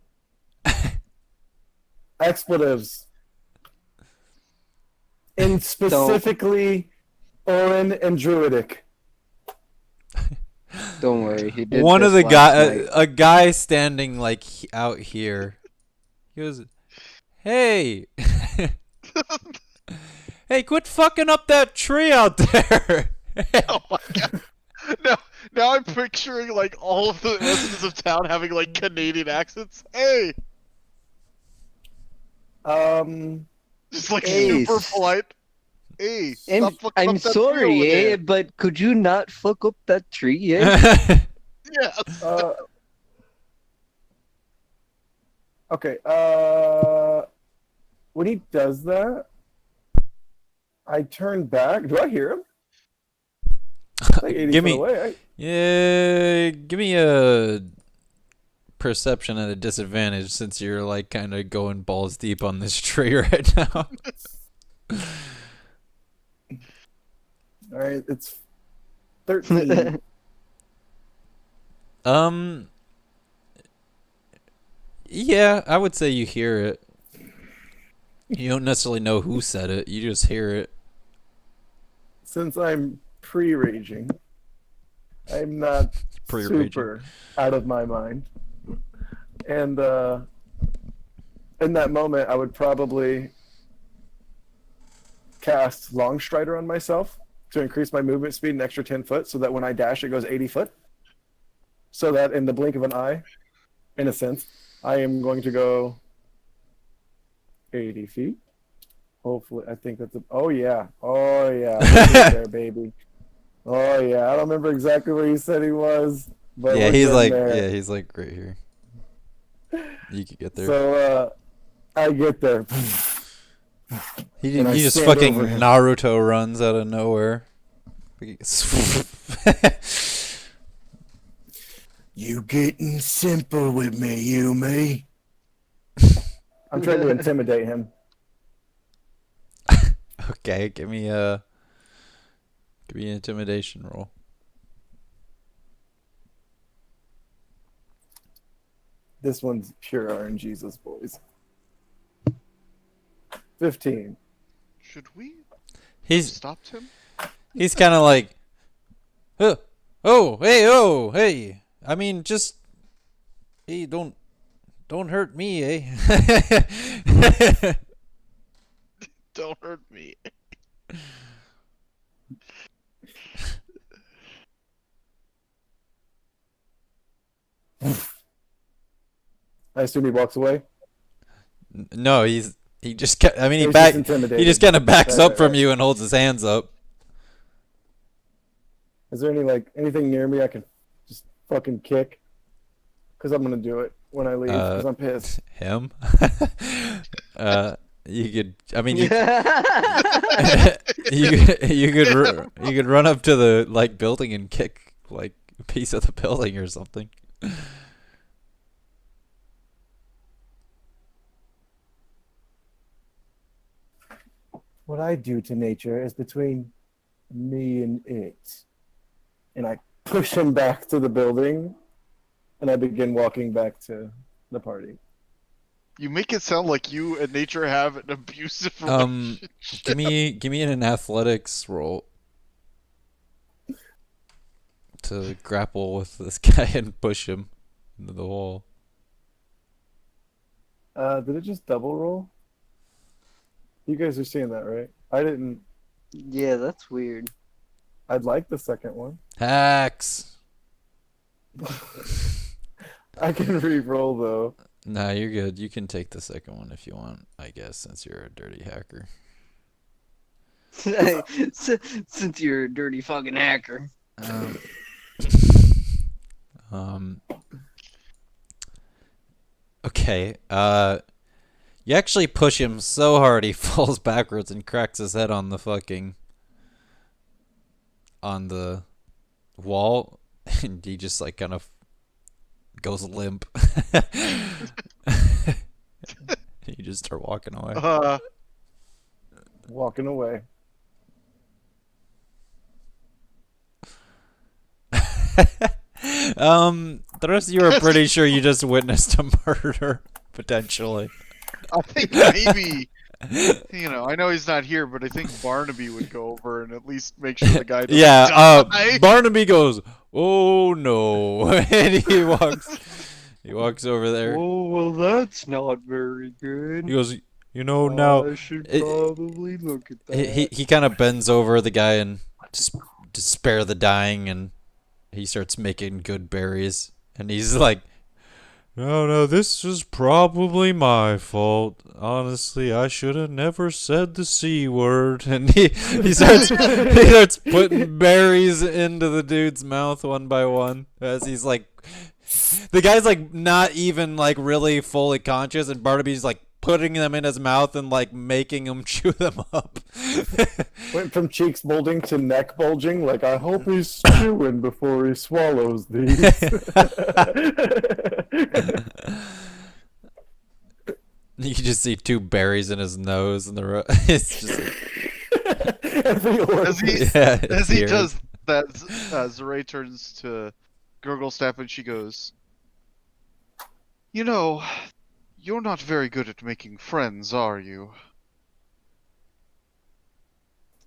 Expletives. And specifically Orin and Druidic. Don't worry, he did. One of this the last night. a guy standing like out here. He goes, "Hey, hey, quit fucking up that tree out there." Oh my god. Now I'm picturing like all of the residents of town having like Canadian accents. Hey! Just like Hey, super polite. Hey, And stop fucking I'm up that sorry, tree over eh? there. But could you not fuck up that tree, eh? Yes. Okay, when he does that, I turn back. Do I hear him? Like 80 Give foot me, away. yeah, give me a perception at a disadvantage since you're like kind of going balls deep on this tree right now. All right, it's 13. Yeah, I would say you hear it. You don't necessarily know who said it. You just hear it. Since I'm pre-raging, I'm not Pre-raging. super out of my mind. And in that moment, I would probably cast Long Strider on myself to increase my movement speed an extra 10 foot so that when I dash, it goes 80 foot. So that in the blink of an eye, in a sense, I am going to go 80 feet. Hopefully, I think that's oh yeah. Right there, baby. Oh yeah, I don't remember exactly where he said he was, but Yeah, we're he's getting like, there. yeah, he's like right here. You could get there. So I get there. He And I just stand fucking over him. Naruto runs out of nowhere. You getting simple with me, Yumi? I'm trying to intimidate him. Okay, give me an intimidation roll. This one's pure RNGesus, boys. 15. Should we have He's stopped him? he's kind of like, oh, hey. I mean, just hey, don't hurt me, eh? Don't hurt me. I assume he walks away. No, he just I mean, He's just intimidated. he just kind of backs Right, up right, from right. you and holds his hands up. Is there anything near me I can just fucking kick? Because I'm gonna do it when I leave. Because I'm pissed. Him? You could. I mean, you you could run up to the like building and kick like a piece of the building or something. What I do to nature is between me and it. And I push him back to the building, and I begin walking back to the party. You make it sound like you and nature have an abusive Give relationship. me an athletics roll to grapple with this guy and push him into the wall. Did it just double roll? You guys are seeing that, right? I didn't. Yeah, that's weird. I'd like the second one. Hacks. I can re-roll though. Nah, you're good. You can take the second one if you want, I guess, since you're a dirty hacker. Since you're a dirty fucking hacker. Okay. You actually push him so hard he falls backwards and cracks his head on the wall, and he just like kind of goes limp. You just start walking away. Walking away. The rest of you are pretty sure you just witnessed a murder, potentially. I think maybe, I know he's not here, but I think Barnaby would go over and at least make sure the guy doesn't die. Barnaby goes, "Oh no," and he walks over there. Oh, well, that's not very good. He goes, now I should probably look at that. he kind of bends over the guy and to spare the dying, and he starts making good berries, and he's like, no, this is probably my fault. Honestly, I should have never said the C word. And he starts putting berries into the dude's mouth one by one as he's like, the guy's like not even like really fully conscious, and Barnaby's like putting them in his mouth and like making him chew them up. Went from cheeks bulging to neck bulging. Like, I hope he's chewing before he swallows these. You can just see two berries in his nose, and it's just as he does that, Zeray turns to Gurglestap and she goes, you're not very good at making friends, are you?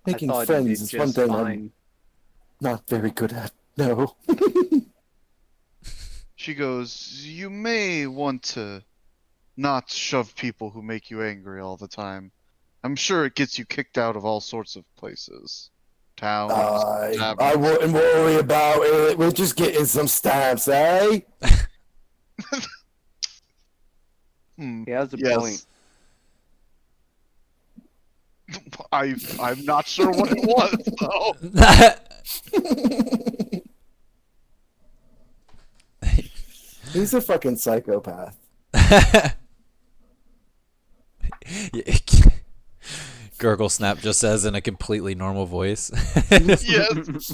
Making I thought friends you is did one just thing fine. I'm not very good at. No. She goes, you may want to not shove people who make you angry all the time. I'm sure it gets you kicked out of all sorts of places. Towns. I wouldn't worry about it. We're just getting some stamps, eh? He has a Yes. point. I'm not sure what it was, though. He's a fucking psychopath. Gurgle Snap just says in a completely normal voice. Yes.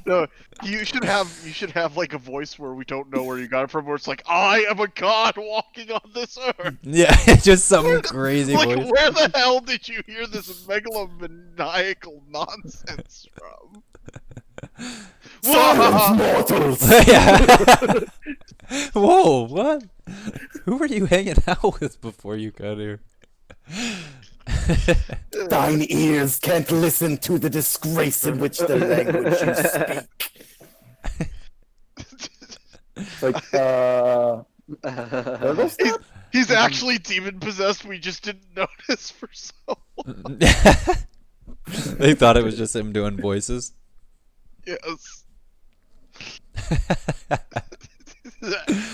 No, you should have like a voice where we don't know where you got it from, where it's like, I am a god walking on this earth. Yeah, just some crazy Like, voice. where the hell did you hear this megalomaniacal nonsense from? Silence, mortals! Yeah. Whoa, what? Who were you hanging out with before you got here? Thine ears can't listen to the disgrace in which the language you speak. Like, Gurgle Snap? He's actually demon possessed. We just didn't notice for so long. They thought it was just him doing voices. Yes.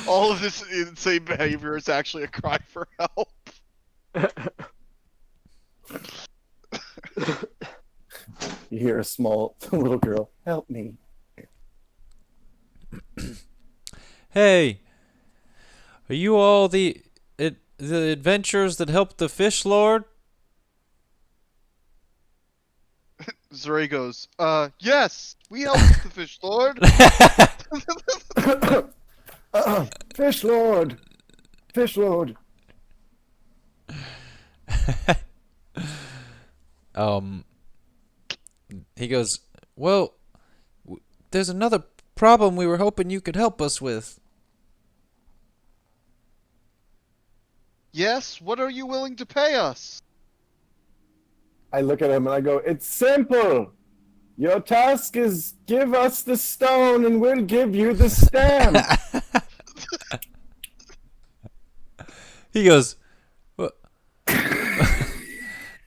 All of this insane behavior is actually a cry for help. You hear a small little girl, help me. Hey, are you all the adventurers that helped the Fish Lord? Zuri goes, yes, we helped the Fish Lord. Fish Lord! Fish Lord! He goes, well, there's another problem we were hoping you could help us with. Yes, what are you willing to pay us? I look at him and I go, it's simple! Your task is give us the stone and we'll give you the stamp! He goes, well,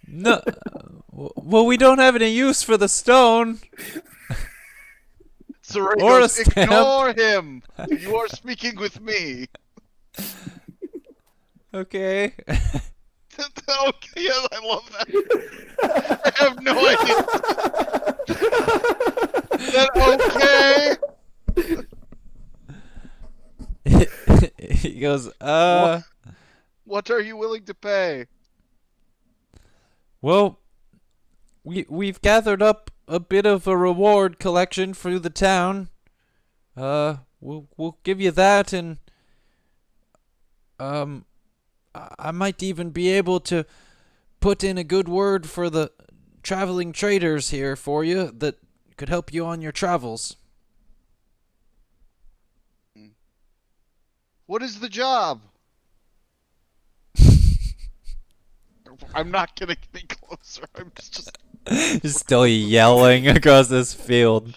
no, well, we don't have any use for the stone. Zuri Or a goes, stamp. ignore him. You are speaking with me. Okay. Okay, yes, I love that. I have no idea. That okay? He goes, What are you willing to pay? well, we've gathered up a bit of a reward collection for the town. We'll give you that, and I might even be able to put in a good word for the traveling traders here for you that could help you on your travels. What is the job? I'm not getting any closer. I'm just Still yelling across this field.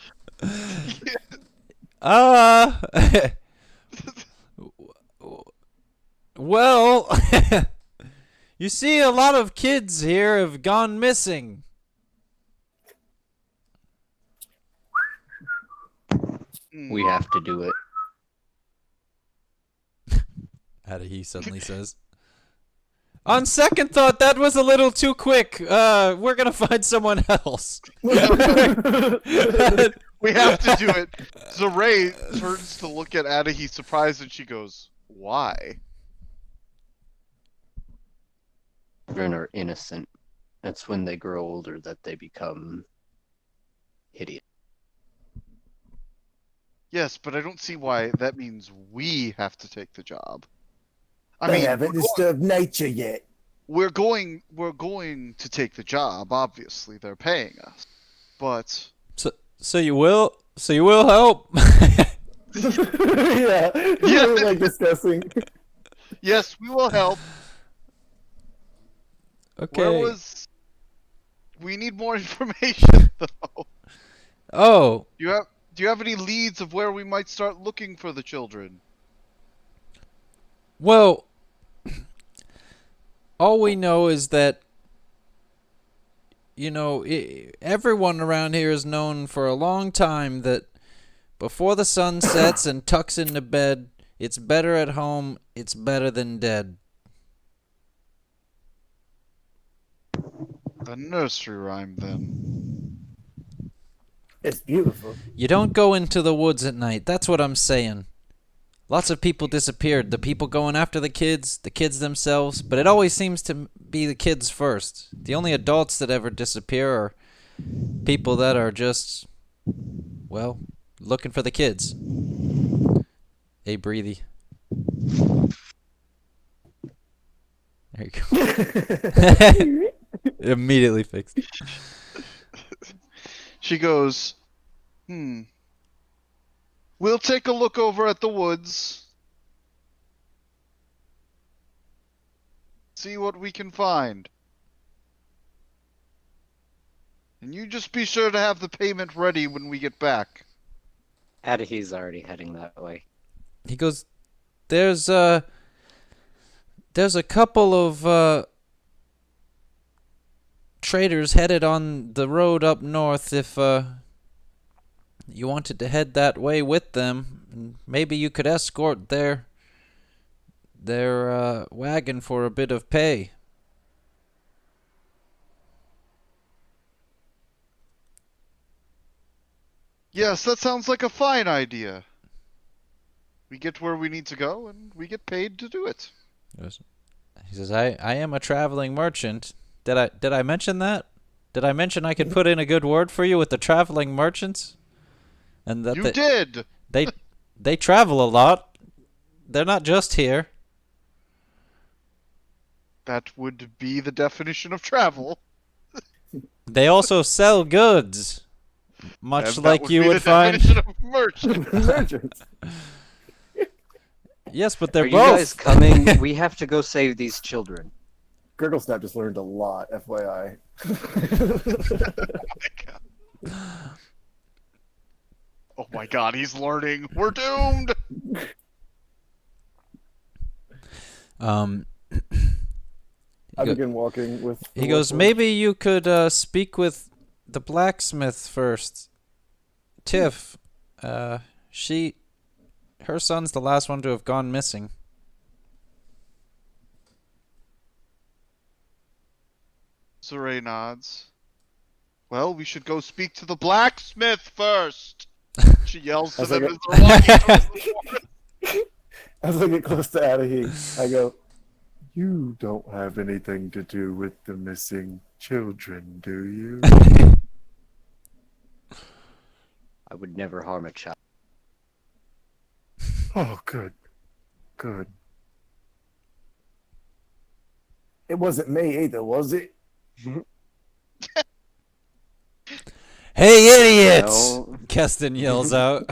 Well, you see, a lot of kids here have gone missing. We have to do it. He suddenly says, on second thought, that was a little too quick. We're gonna find someone else. We have to do it. Zuri turns to look at Adahi surprised and she goes, why? Children are innocent. It's when they grow older that they become hideous. Yes, but I don't see why that means we have to take the job. I They mean, haven't disturbed nature yet. we're going to take the job. Obviously, they're paying us, but So you will help. Yeah, Yeah. we're like discussing. yes, we will help. Okay. We need more information, though. Oh, Do you have any leads of where we might start looking for the children? well, all we know is that, everyone around here has known for a long time that before the sun sets and tucks into bed, it's better at home, it's better than dead. A nursery rhyme, then. It's beautiful. You don't go into the woods at night, that's what I'm saying. Lots of people disappeared. The people going after the kids themselves, but it always seems to be the kids first. The only adults that ever disappear are people that are just, well, looking for the kids. Hey, breathy. There you go. Immediately fixed. She goes, We'll take a look over at the woods. See what we can find. And you just be sure to have the payment ready when we get back. Adahi's already heading that way. He goes, there's a couple of traders headed on the road up north. If you wanted to head that way with them, maybe you could escort their wagon for a bit of pay. Yes, that sounds like a fine idea. We get where we need to go, and we get paid to do it. He says, I am a traveling merchant. Did I mention that? Did I mention I could put in a good word for you with the traveling merchants? And that You did! They travel a lot. They're not just here. That would be the definition of travel. They also sell goods. Much And like that you be would the find. definition of merchant. Merchants. Yes, but they're Are you both. guys coming? We have to go save these children. Gurglesnap just learned a lot, FYI. Oh my god, he's learning. We're doomed! I begin walking with. He goes, maybe you could speak with the blacksmith first. Tiff, her son's the last one to have gone missing. Saray nods. Well, we should go speak to the blacksmith first. She yells to As I them get- as they're walking towards the forest. As I get close to Adahi, I go, "You don't have anything to do with the missing children, do you?" I would never harm a child. Oh, good. Good. It wasn't me either, was it? Hey, idiots! No. Keston yells out.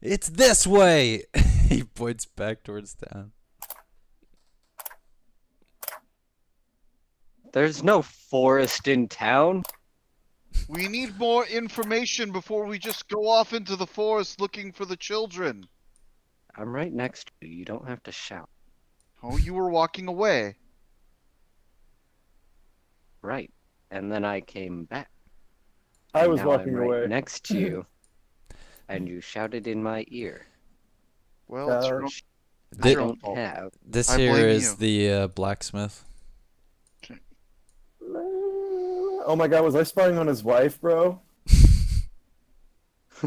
It's this way! He points back towards town. There's no forest in town. We need more information before we just go off into the forest looking for the children. I'm right next to you. You don't have to shout. Oh, you were walking away. Right. And then I came back. I And was now walking I'm right away. next to you. And you shouted in my ear. Well, it's your own, Which it's I your own don't fault. have. This I here blame is you. the blacksmith. Oh my god, was I spying on his wife, bro?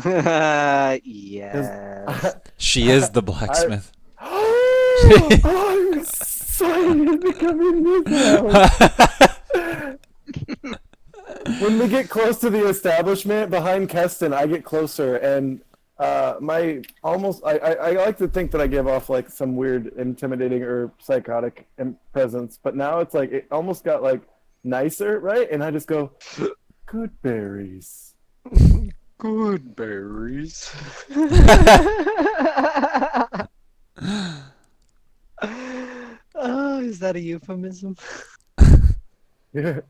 Yes. She is the blacksmith. I'm excited to come in this house. When we get close to the establishment behind Keston, I get closer, and I like to think that I give off like some weird, intimidating or psychotic presence, but now it's like it almost got like nicer, right? And I just go, "Good berries." Good berries. Oh, is that a euphemism? Yeah.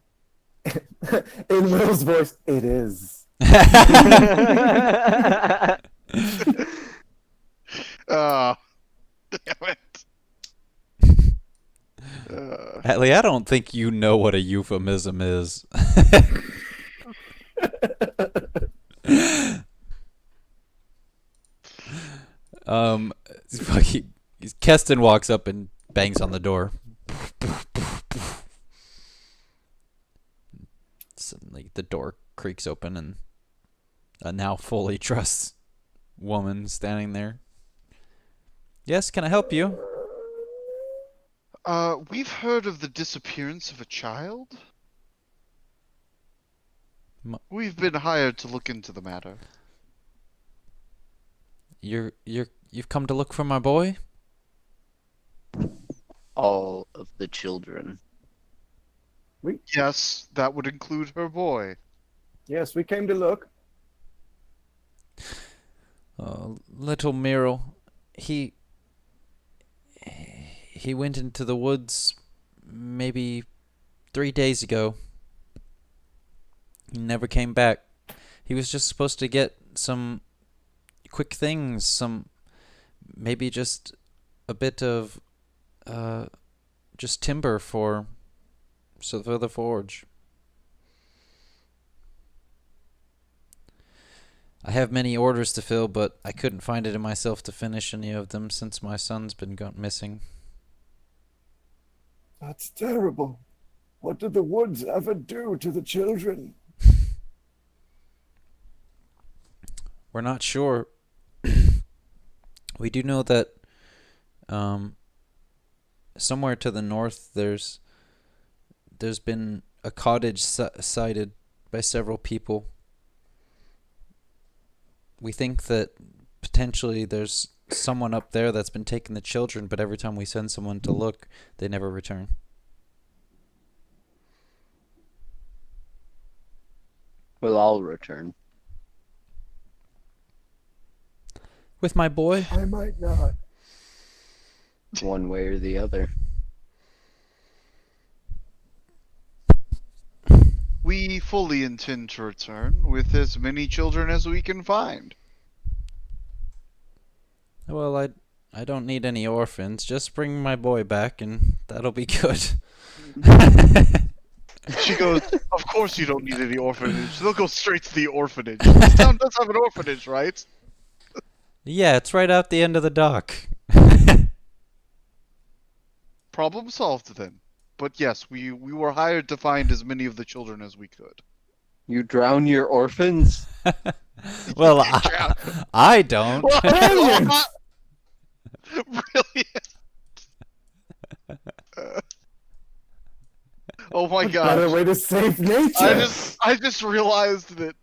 In Will's voice, it is. Oh, damn it. Atlee, I don't think you know what a euphemism is. Keston walks up and bangs on the door. Suddenly, the door creaks open, and a now fully dressed woman standing there. Yes, can I help you? We've heard of the disappearance of a child. We've been hired to look into the matter. You've come to look for my boy? All of the children. Yes, that would include her boy. Yes, we came to look. Little Miro, he went into the woods maybe 3 days ago. He never came back. He was just supposed to get some quick things, maybe just a bit of just timber for the forge. I have many orders to fill, but I couldn't find it in myself to finish any of them since my son's been gone missing. That's terrible. What did the woods ever do to the children? We're not sure. We do know that somewhere to the north there's been a cottage sighted by several people. We think that potentially there's someone up there that's been taking the children, but every time we send someone to look, they never return. We'll all return. With my boy? I might not. One way or the other. We fully intend to return with as many children as we can find. Well, I don't need any orphans. Just bring my boy back and that'll be good. She goes, of course you don't need any orphanage. They'll go straight to the orphanage. This town does have an orphanage, right? Yeah, it's right out the end of the dock. Problem solved then. But yes, we were hired to find as many of the children as we could. You drown your orphans? Well, I don't. Brilliant! Oh my god! Better way to save nature. I just realized that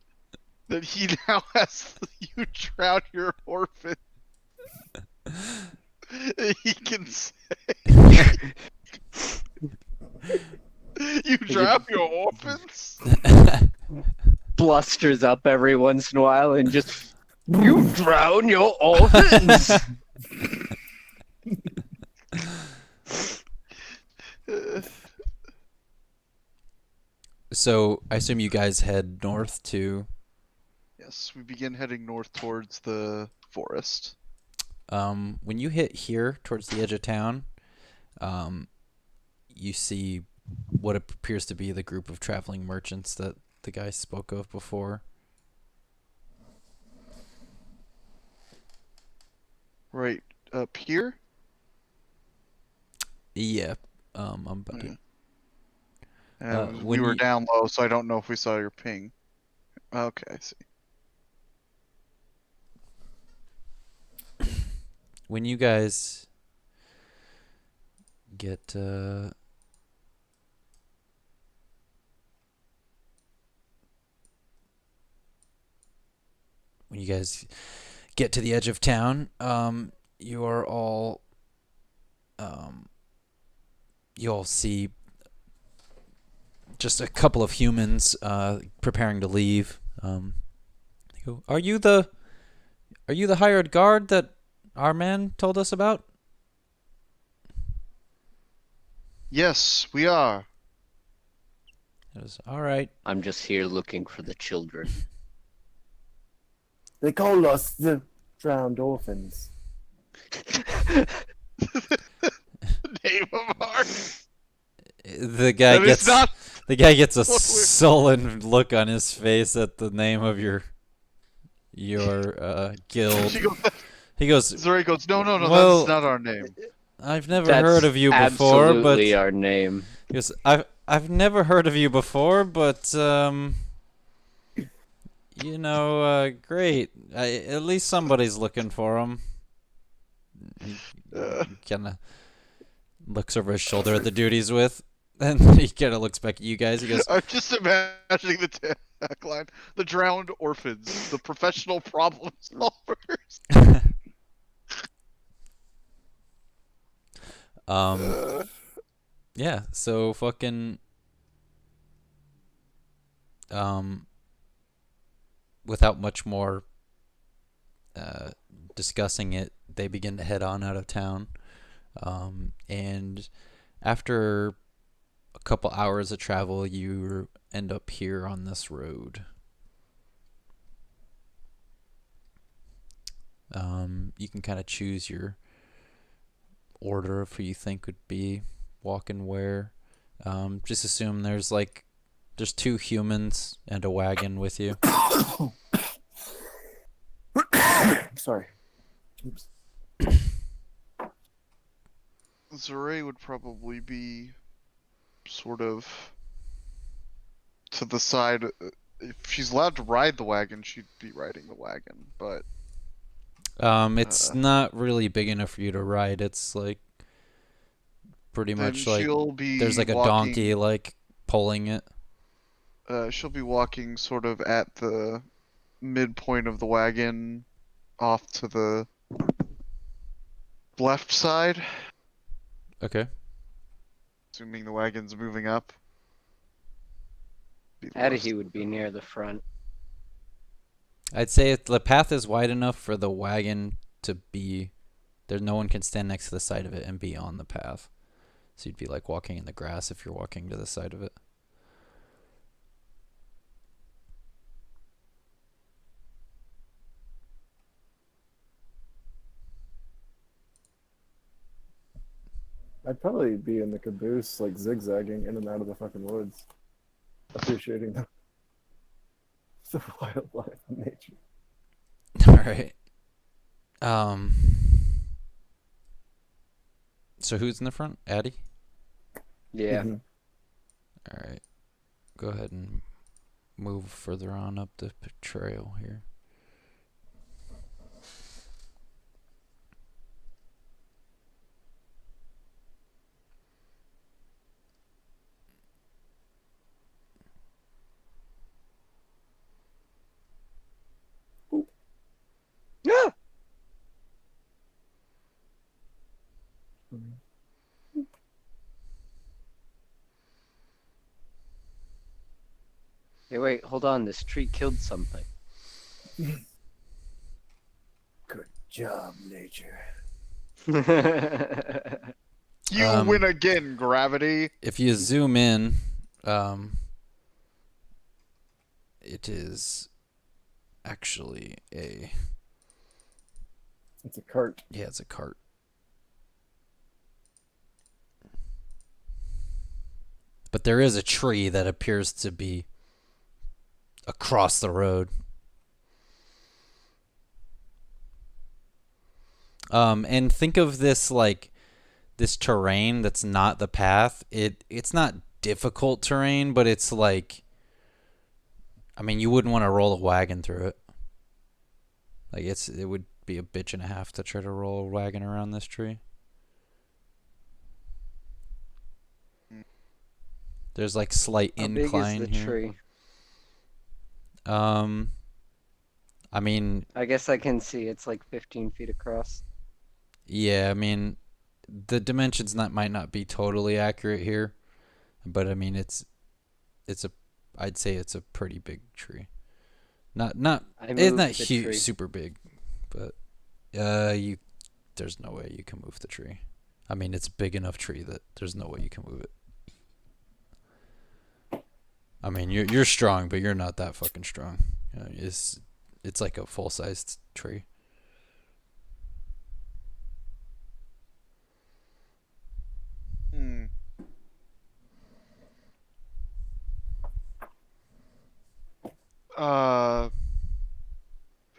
he now has you drown your orphan. He can say you drown your orphans. Blusters up every once in a while and just you drown your orphans. So I assume you guys head north to. Yes, we begin heading north towards the forest. When you hit here towards the edge of town, you see what appears to be the group of traveling merchants that the guy spoke of before. Right up here? Yeah, I'm about to. We were down low, so I don't know if we saw your ping. Okay, I see. When you guys get to the edge of town, you are all you all see just a couple of humans preparing to leave. They go, Are you the hired guard that our man told us about? Yes, we are. It was, all right. I'm just here looking for the children. They call us the drowned orphans. Name of our... The guy That gets is not... the guy gets a what we're- sullen look on his face at the name of your guild. She goes, He goes, Zuri goes, no, Well- that's not our name. I've never That's heard of you before, but absolutely our name. he goes, I've never heard of you before, but great. At least somebody's looking for him. He Uh, kind of looks over his shoulder at the dude he's with, and he kind of looks back at you guys. He goes, I'm just imagining the tagline: "The drowned orphans, the professional problem solvers." um, yeah. So fucking um, without much more uh, discussing it, they begin to head on out of town. And after a couple hours of travel, you end up here on this road. You can kind of choose your order of who you think would be walking where. Just assume there's two humans and a wagon with you. Sorry. Oops. Zure would probably be sort of to the side. If she's allowed to ride the wagon, she'd be riding the wagon. But It's not really big enough for you to ride. It's like pretty then much like she'll be there's like a donkey like pulling it. She'll be walking sort of at the midpoint of the wagon, off to the left side, Okay. assuming the wagon's moving up. Be the left Adahy side. would be near the front. I'd say if the path is wide enough for the wagon to be there, no one can stand next to the side of it and be on the path. So you'd be like walking in the grass if you're walking to the side of it. I'd probably be in the caboose, like zigzagging in and out of the fucking woods, appreciating the wildlife and nature. All right. So who's in the front? Addie? Yeah. Mhm. All right. Go ahead and move further on up the trail here. Ah! Hey, wait, hold on. This tree killed something. Good job, nature. You win again, gravity. If you zoom in, it is actually a It's a cart. yeah, it's a cart. But there is a tree that appears to be across the road. And think of this like this terrain that's not the path. It's not difficult terrain, but it's like, I mean, you wouldn't want to roll a wagon through it. Like it would be a bitch and a half to try to roll a wagon around this tree. There's like slight How big is incline the here. tree? I mean, I guess I can see it's like 15 feet across. yeah, I mean, the dimensions might not be totally accurate here, but I mean I'd say it's a pretty big tree. Not I it's moved not the huge, tree. super big, but there's no way you can move the tree. I mean, it's a big enough tree that there's no way you can move it. I mean, you're strong, but you're not that fucking strong. You know, it's like a full-sized tree. Hmm.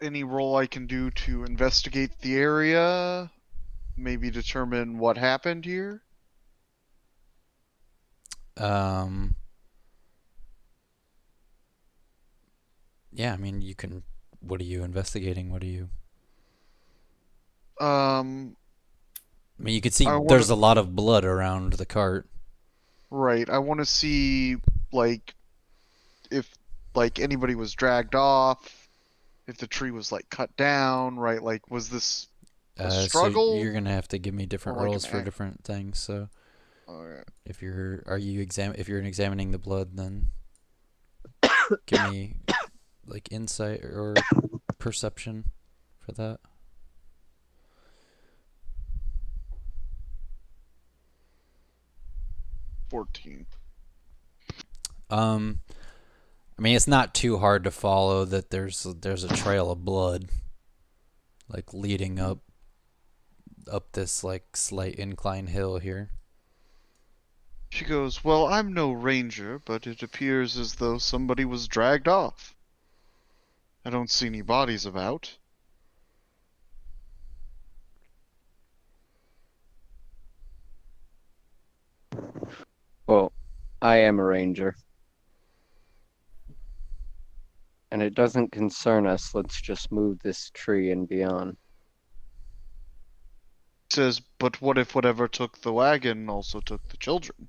Any role I can do to investigate the area? Maybe determine what happened here? Yeah, I mean, you can. What are you investigating? What are you? I mean, you can see I want there's to, a lot of blood around the cart. right. I want to see like if like anybody was dragged off, if the tree was like cut down, right? Like was this a So struggle you're gonna have to give me different or like rolls an for act? different things. So Okay. if you're examining the blood, then give me like insight or perception for that. 14. I mean, it's not too hard to follow that there's a trail of blood like leading up this like slight incline hill here. She goes, "Well, I'm no ranger, but it appears as though somebody was dragged off. I don't see any bodies about." Well, I am a ranger. And it doesn't concern us. Let's just move this tree and beyond. Says, "But what if whatever took the wagon also took the children?"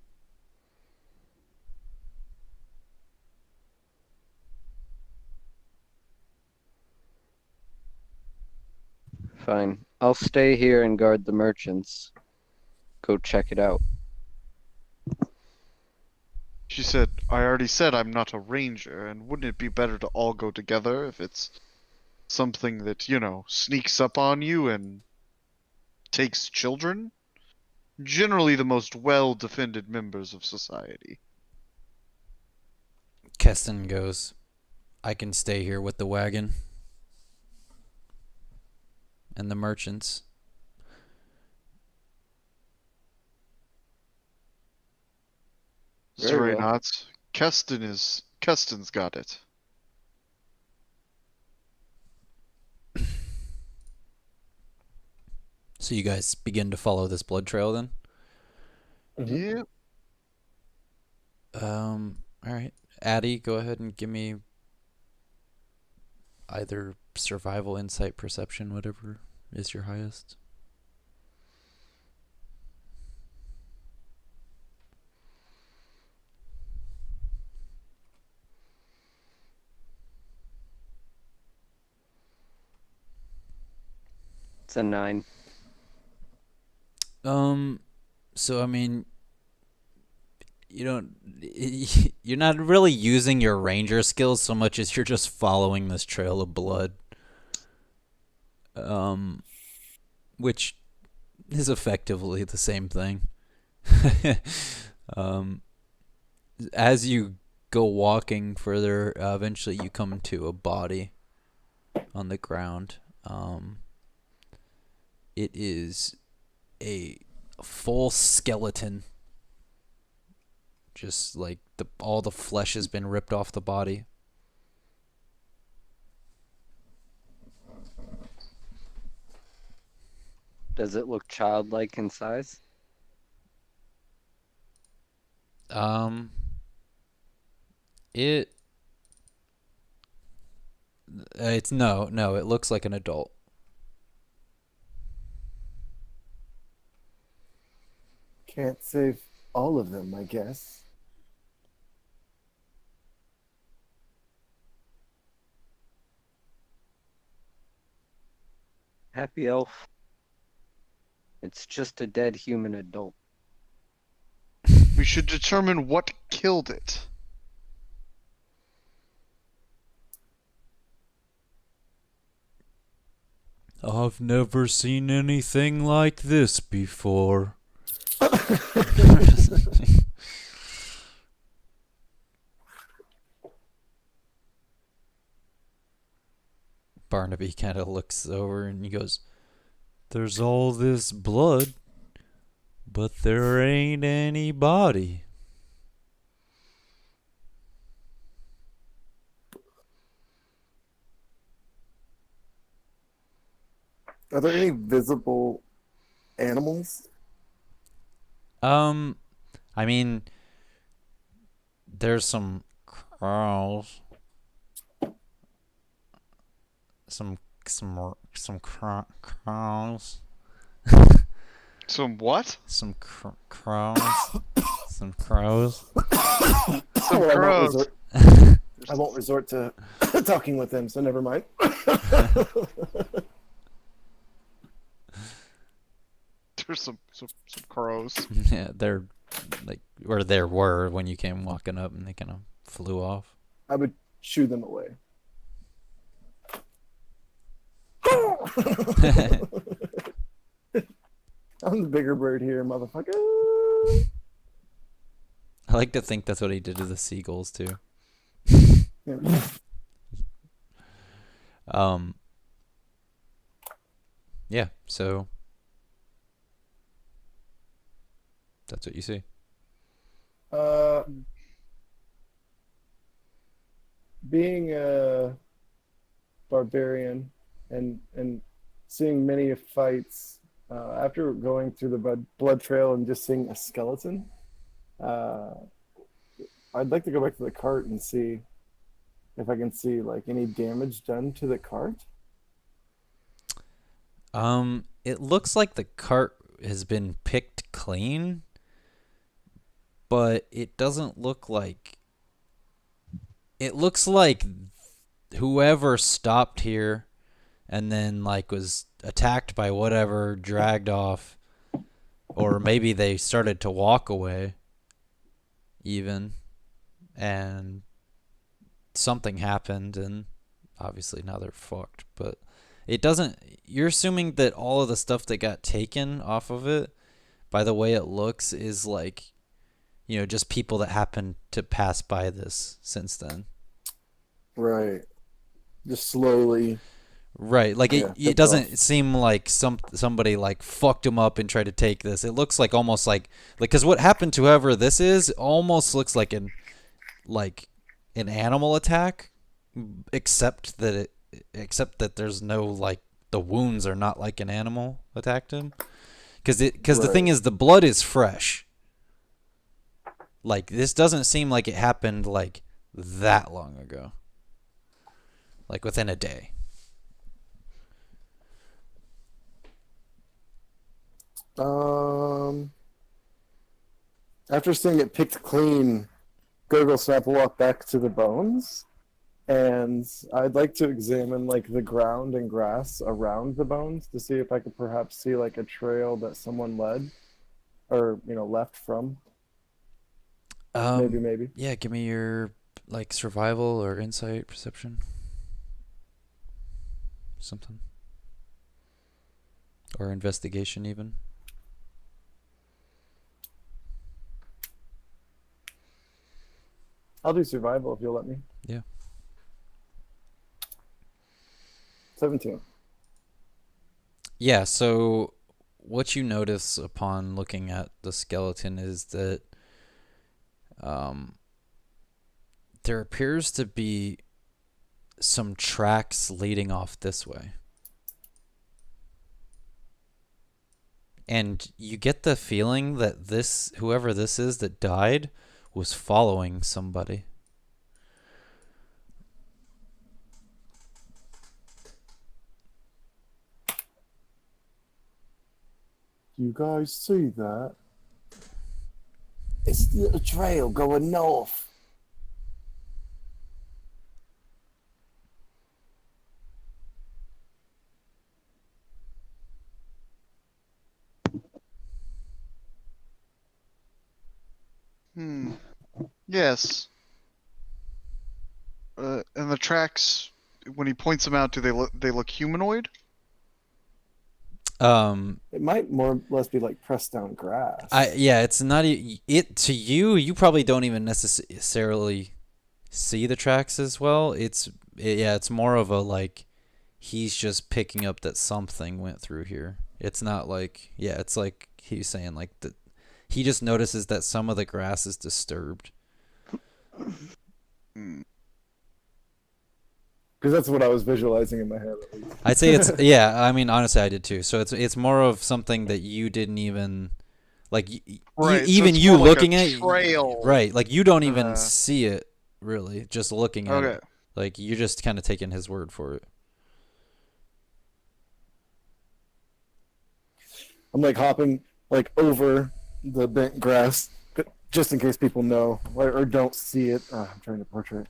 Fine. I'll stay here and guard the merchants. Go check it out. She said, "I already said I'm not a ranger, and wouldn't it be better to all go together if it's something that, sneaks up on you and takes children? Generally the most well-defended members of society." Keston goes, I can stay here with the wagon and the merchants. Very Zeray well. nods. Keston's got it. So you guys begin to follow this blood trail then? Yeah. All right. Addie, go ahead and give me either survival, insight, perception, whatever is your highest. It's a 9. So I mean, you don't, you're not really using your ranger skills so much as you're just following this trail of blood. Which is effectively the same thing. um, as you go walking further, eventually you come to a body on the ground. It is a full skeleton. Just like all the flesh has been ripped off the body. Does it look childlike in size? It it's no, it looks like an adult. Can't save all of them, I guess. Happy elf. It's just a dead human adult. We should determine what killed it. I've never seen anything like this before. Barnaby kind of looks over and he goes, there's all this blood, but there ain't any body. Are there any visible animals? I mean, there's some crows. Some crows. Some what? Some crows. Some crows. Some Well, crows. I won't resort to talking with him, so never mind. There's some crows. Yeah, they're like, or there were when you came walking up, and they kind of flew off. I would shoo them away. I'm the bigger bird here, motherfucker. I like to think that's what he did to the seagulls too. Yeah. Yeah, so that's what you see. Being a barbarian and seeing many fights, after going through the blood trail and just seeing a skeleton, I'd like to go back to the cart and see if I can see like any damage done to the cart. It looks like the cart has been picked clean, but it doesn't look like. It looks like whoever stopped here and then like was attacked by whatever, dragged off, or maybe they started to walk away even, and something happened, and obviously now they're fucked. But it doesn't. You're assuming that all of the stuff that got taken off of it, by the way it looks, is like, you know, just people that happened to pass by this since then. Right. Just slowly. Right, like Yeah, it doesn't seem like somebody like fucked him up and tried to take this. It looks like almost like because what happened to whoever this is almost looks like an animal attack, except that there's no like the wounds are not like an animal attacked him, because the thing is the blood is fresh. Like this doesn't seem like it happened like that long ago, like within a day. After seeing it picked clean, Gurgle Snap will walk back to the bones, and I'd like to examine like the ground and grass around the bones to see if I could perhaps see like a trail that someone led, or left from. Maybe. Yeah, give me your like survival or insight perception. Something. Or investigation even. I'll do survival if you'll let me. Yeah. 17. Yeah, so what you notice upon looking at the skeleton is that there appears to be some tracks leading off this way. And you get the feeling that whoever this is that died was following somebody. You guys see that? It's the trail going north. Yes. And the tracks, when he points them out, do they look humanoid? It might more or less be like pressed down grass. It's not it to you. You probably don't even necessarily see the tracks as well. It's more of a like he's just picking up that something went through here. It's not like it's like he's saying like that he just notices that some of the grass is disturbed. Because that's what I was visualizing in my head. At least. I'd say it's I mean honestly I did too. So it's more of something that you didn't even like Right, even so it's you more like looking a at trail. right, like you don't even see it really, just looking at Okay. it. Like you're just kind of taking his word for it. I'm like hopping like over the bent grass, just in case people know or don't see it. I'm trying to portrait.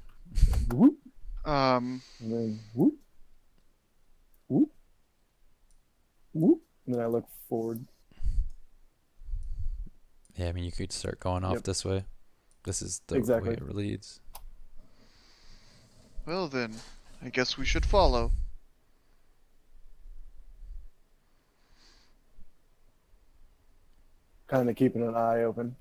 Whoop, and then whoop, whoop, whoop, and then I look forward. Yeah, I mean, you could start going off Yep. this way. This is the Exactly. way it leads. Well then, I guess we should follow. Kind of keeping an eye open.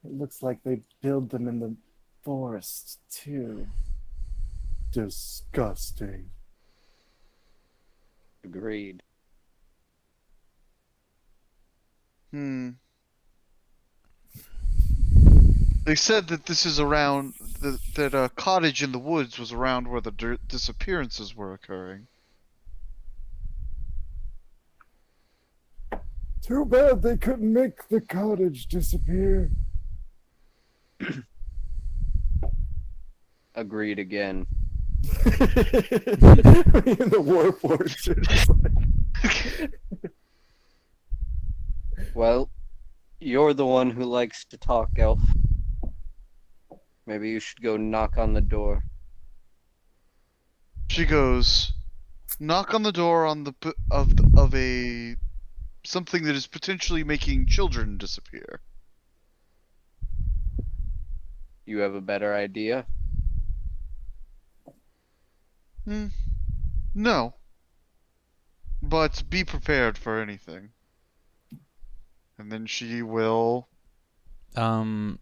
It looks like they build them in the forest too. Disgusting. Agreed. They said that this is around that a cottage in the woods was around where the disappearances were occurring. Too bad they couldn't make the cottage disappear. Agreed again. In the warforged. Well, you're the one who likes to talk, Elf. Maybe you should go knock on the door. She goes, knock on the door on of a something that is potentially making children disappear. You have a better idea? No. But be prepared for anything. And then she will. I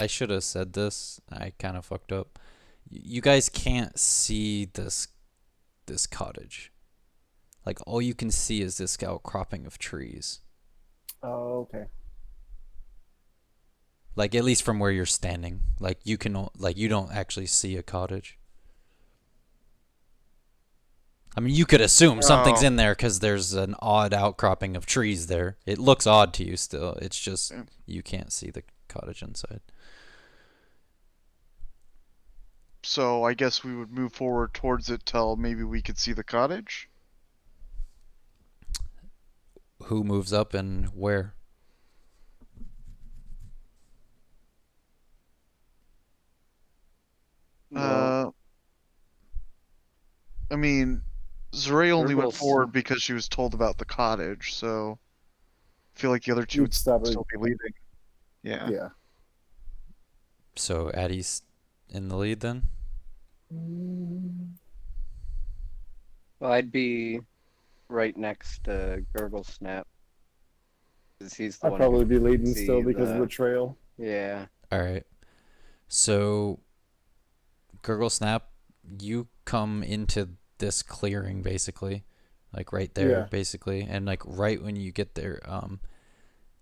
should have said this. I kind of fucked up. You guys can't see this cottage. Like, all you can see is this outcropping of trees. Oh, okay. Like, at least from where you're standing. Like, you don't actually see a cottage. I mean, you could assume something's in there because there's an odd outcropping of trees there. It looks odd to you still. It's just you can't see the cottage inside. So I guess we would move forward towards it till maybe we could see the cottage. Who moves up and where? Well, I mean, Zray only went Gurgle's- forward because she was told about the cottage, so I feel like the other two You'd would stop still be leading. Yeah. Yeah. So Addie's in the lead then? well, I'd be right next to Gurgle Snap. Because he's the I'd one probably who be leading see still because of the trail. Yeah. Alright. So, Gurgle Snap, you come into this clearing basically. Like right there, Yeah. basically. And like right when you get there,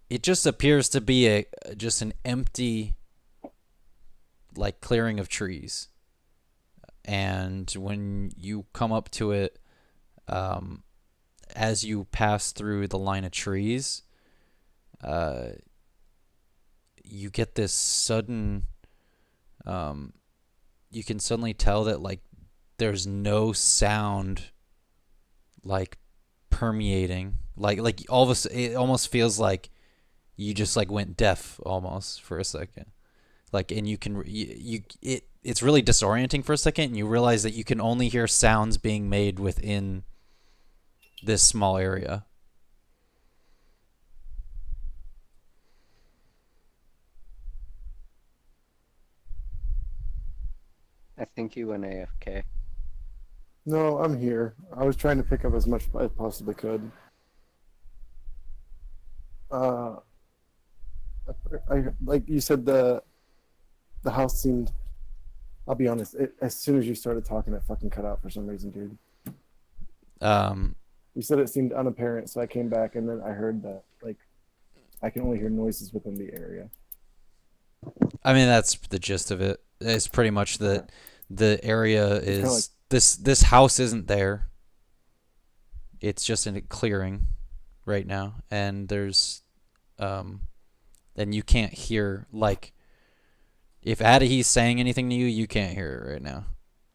it just appears to be just an empty like clearing of trees. And when you come up to it, as you pass through the line of trees, you get this sudden, you can suddenly tell that like there's no sound like permeating, like all of a sudden it almost feels like you just like went deaf almost for a second, like, and you can it's really disorienting for a second, and you realize that you can only hear sounds being made within this small area. I think you went AFK. No, I'm here. I was trying to pick up as much as I possibly could. Like you said, the house seemed. I'll be honest. As soon as you started talking, it fucking cut out for some reason, dude. You said it seemed unapparent, so I came back and then I heard that like I can only hear noises within the area. I mean, that's the gist of it. It's pretty much that the area kinda is this house isn't there. It's just in a clearing right now, and there's and you can't hear, like, if Adahi's saying anything to you, you can't hear it right now,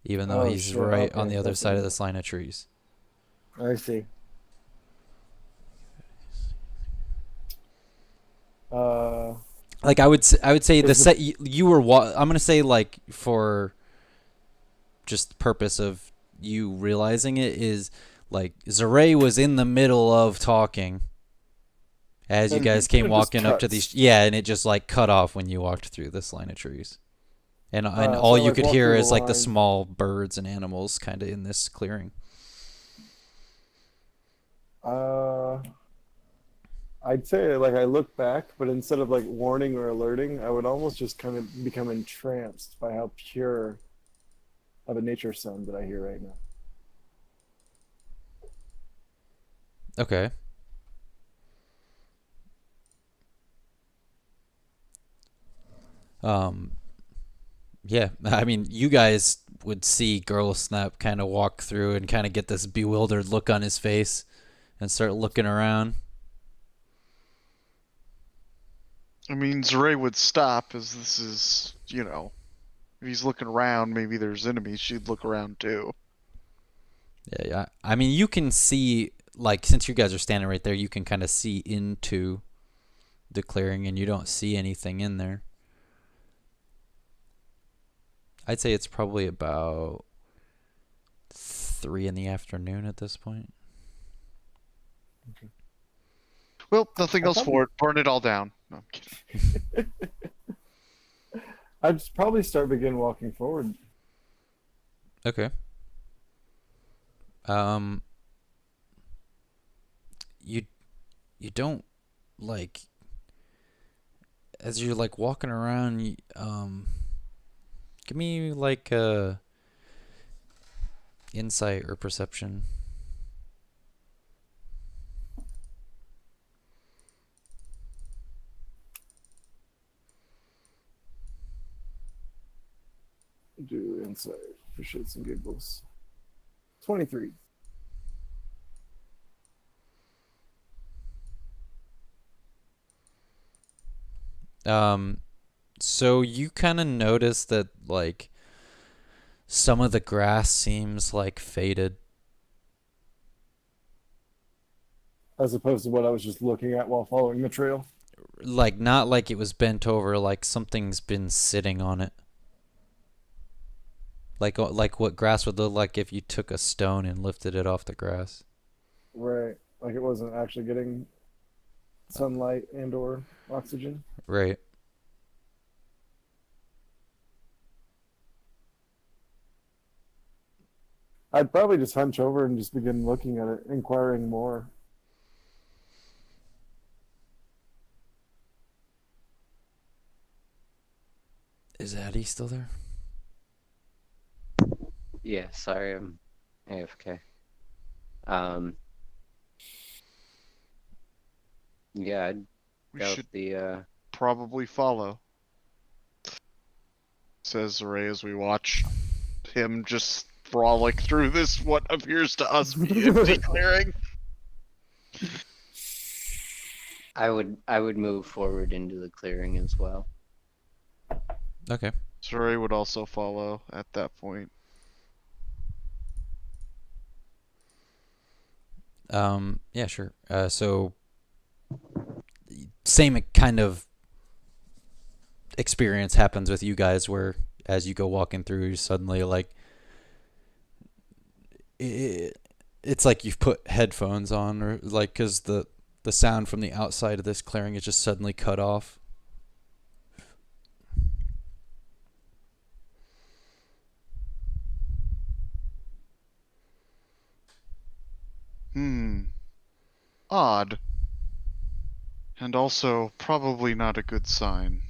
even though Oh he's shit. right on Okay, the other that's side of this line of trees. I see. Like I would say the Is the set you were I'm gonna say, like, for just purpose of you realizing it, is like Zaray was in the middle of talking as you and guys came it just walking up to these, cuts. yeah, and it just like cut off when you walked through this line of trees, and So all I you like could walk hear through the is like the line. small birds and animals kind of in this clearing. Uh, I'd say like I look back, but instead of like warning or alerting, I would almost just kind of become entranced by how pure of a nature sound that I hear right now. Okay. Um, yeah, I mean, you guys would see Girl Snap kind of walk through and kind of get this bewildered look on his face and start looking around. I mean, Zaray would stop, as this is, if he's looking around, maybe there's enemies. She'd look around too. Yeah, yeah. I mean, you can see, like, since you guys are standing right there, you can kind of see into the clearing, and you don't see anything in there. I'd say it's probably about 3 in the afternoon at this point. Well, nothing I else probably, for it. Burn it all down. No, I'm kidding. I'd probably begin walking forward. Okay. You you don't, like, as you're like walking around, give me like a insight or perception. Do insight for shits and giggles. 23. So you kind of notice that, like, some of the grass seems like faded. As opposed to what I was just looking at while following the trail. Like, not like it was bent over, like something's been sitting on it. Like what grass would look like if you took a stone and lifted it off the grass. Right. Like it wasn't actually getting sunlight and or oxygen. Right. I'd probably just hunch over and just begin looking at it, inquiring more. Is Addie still there? Yeah, sorry, I'm AFK. Yeah, I'd We doubt should the probably follow, says Zaray as we watch him just frolic through this, what appears to us be empty clearing. I would move forward into the clearing as well. Okay. Zaray would also follow at that point. Yeah, sure. So same kind of experience happens with you guys, where as you go walking through, you suddenly, like, it's like you've put headphones on, or like, because the sound from the outside of this clearing is just suddenly cut off. Odd. And also probably not a good sign.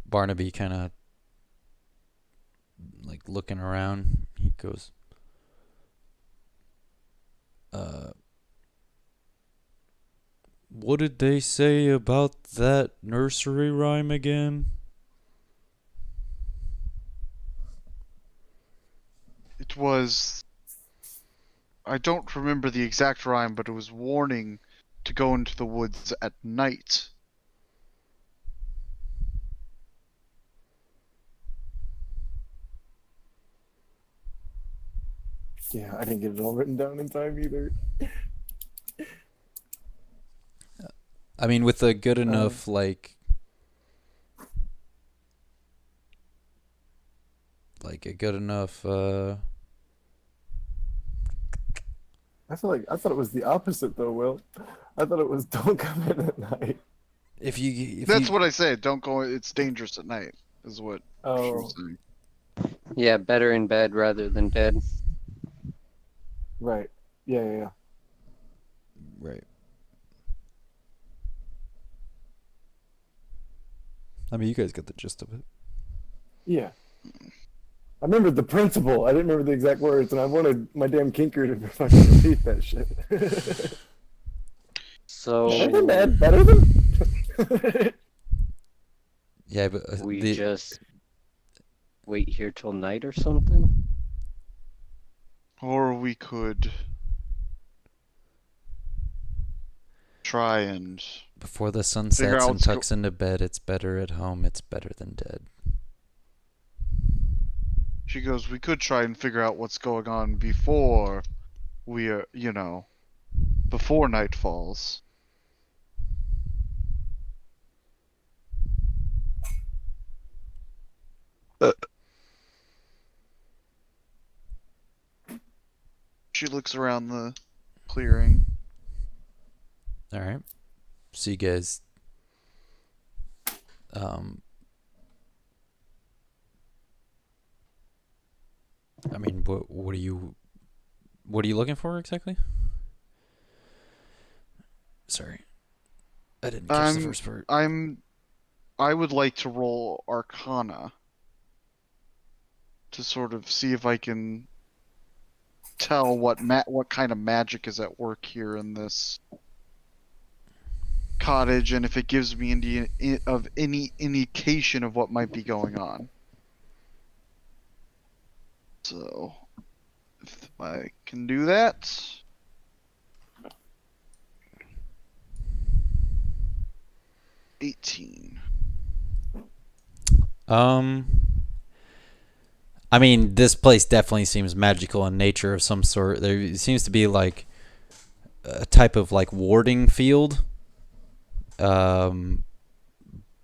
Barnaby kind of, like, looking around. He goes, what did they say about that nursery rhyme again? was, I don't remember the exact rhyme, but it was warning to go into the woods at night. Yeah, I didn't get it all written down in time either. I mean, with a good enough like a good enough I feel like I thought it was the opposite though, Will. I thought it was don't come in at night. if That's you what I said. Don't go. It's dangerous at night, is what she Oh, was saying. Yeah, better in bed rather than dead. right. Yeah. right. I mean, you guys get the gist of it. Yeah. I remembered the principle. I didn't remember the exact words, and I wanted my damn kinker to fucking repeat that shit. So Better than that? Better than? Yeah, but we just wait here till night or something? Or we could try and before the sun figure sets out and what's tucks into bed, it's better at home. It's better than dead. She goes, we could try and figure out what's going on before we are, before night falls. She looks around the clearing. All right. So you guys, I mean, what are you looking for exactly? Sorry, I didn't catch the first part. I would like to roll Arcana to sort of see if I can tell what kind of magic is at work here in this cottage, and if it gives me any indication of what might be going on. So, if I can do that. $18. I mean, this place definitely seems magical in nature of some sort. There seems to be like a type of like warding field. But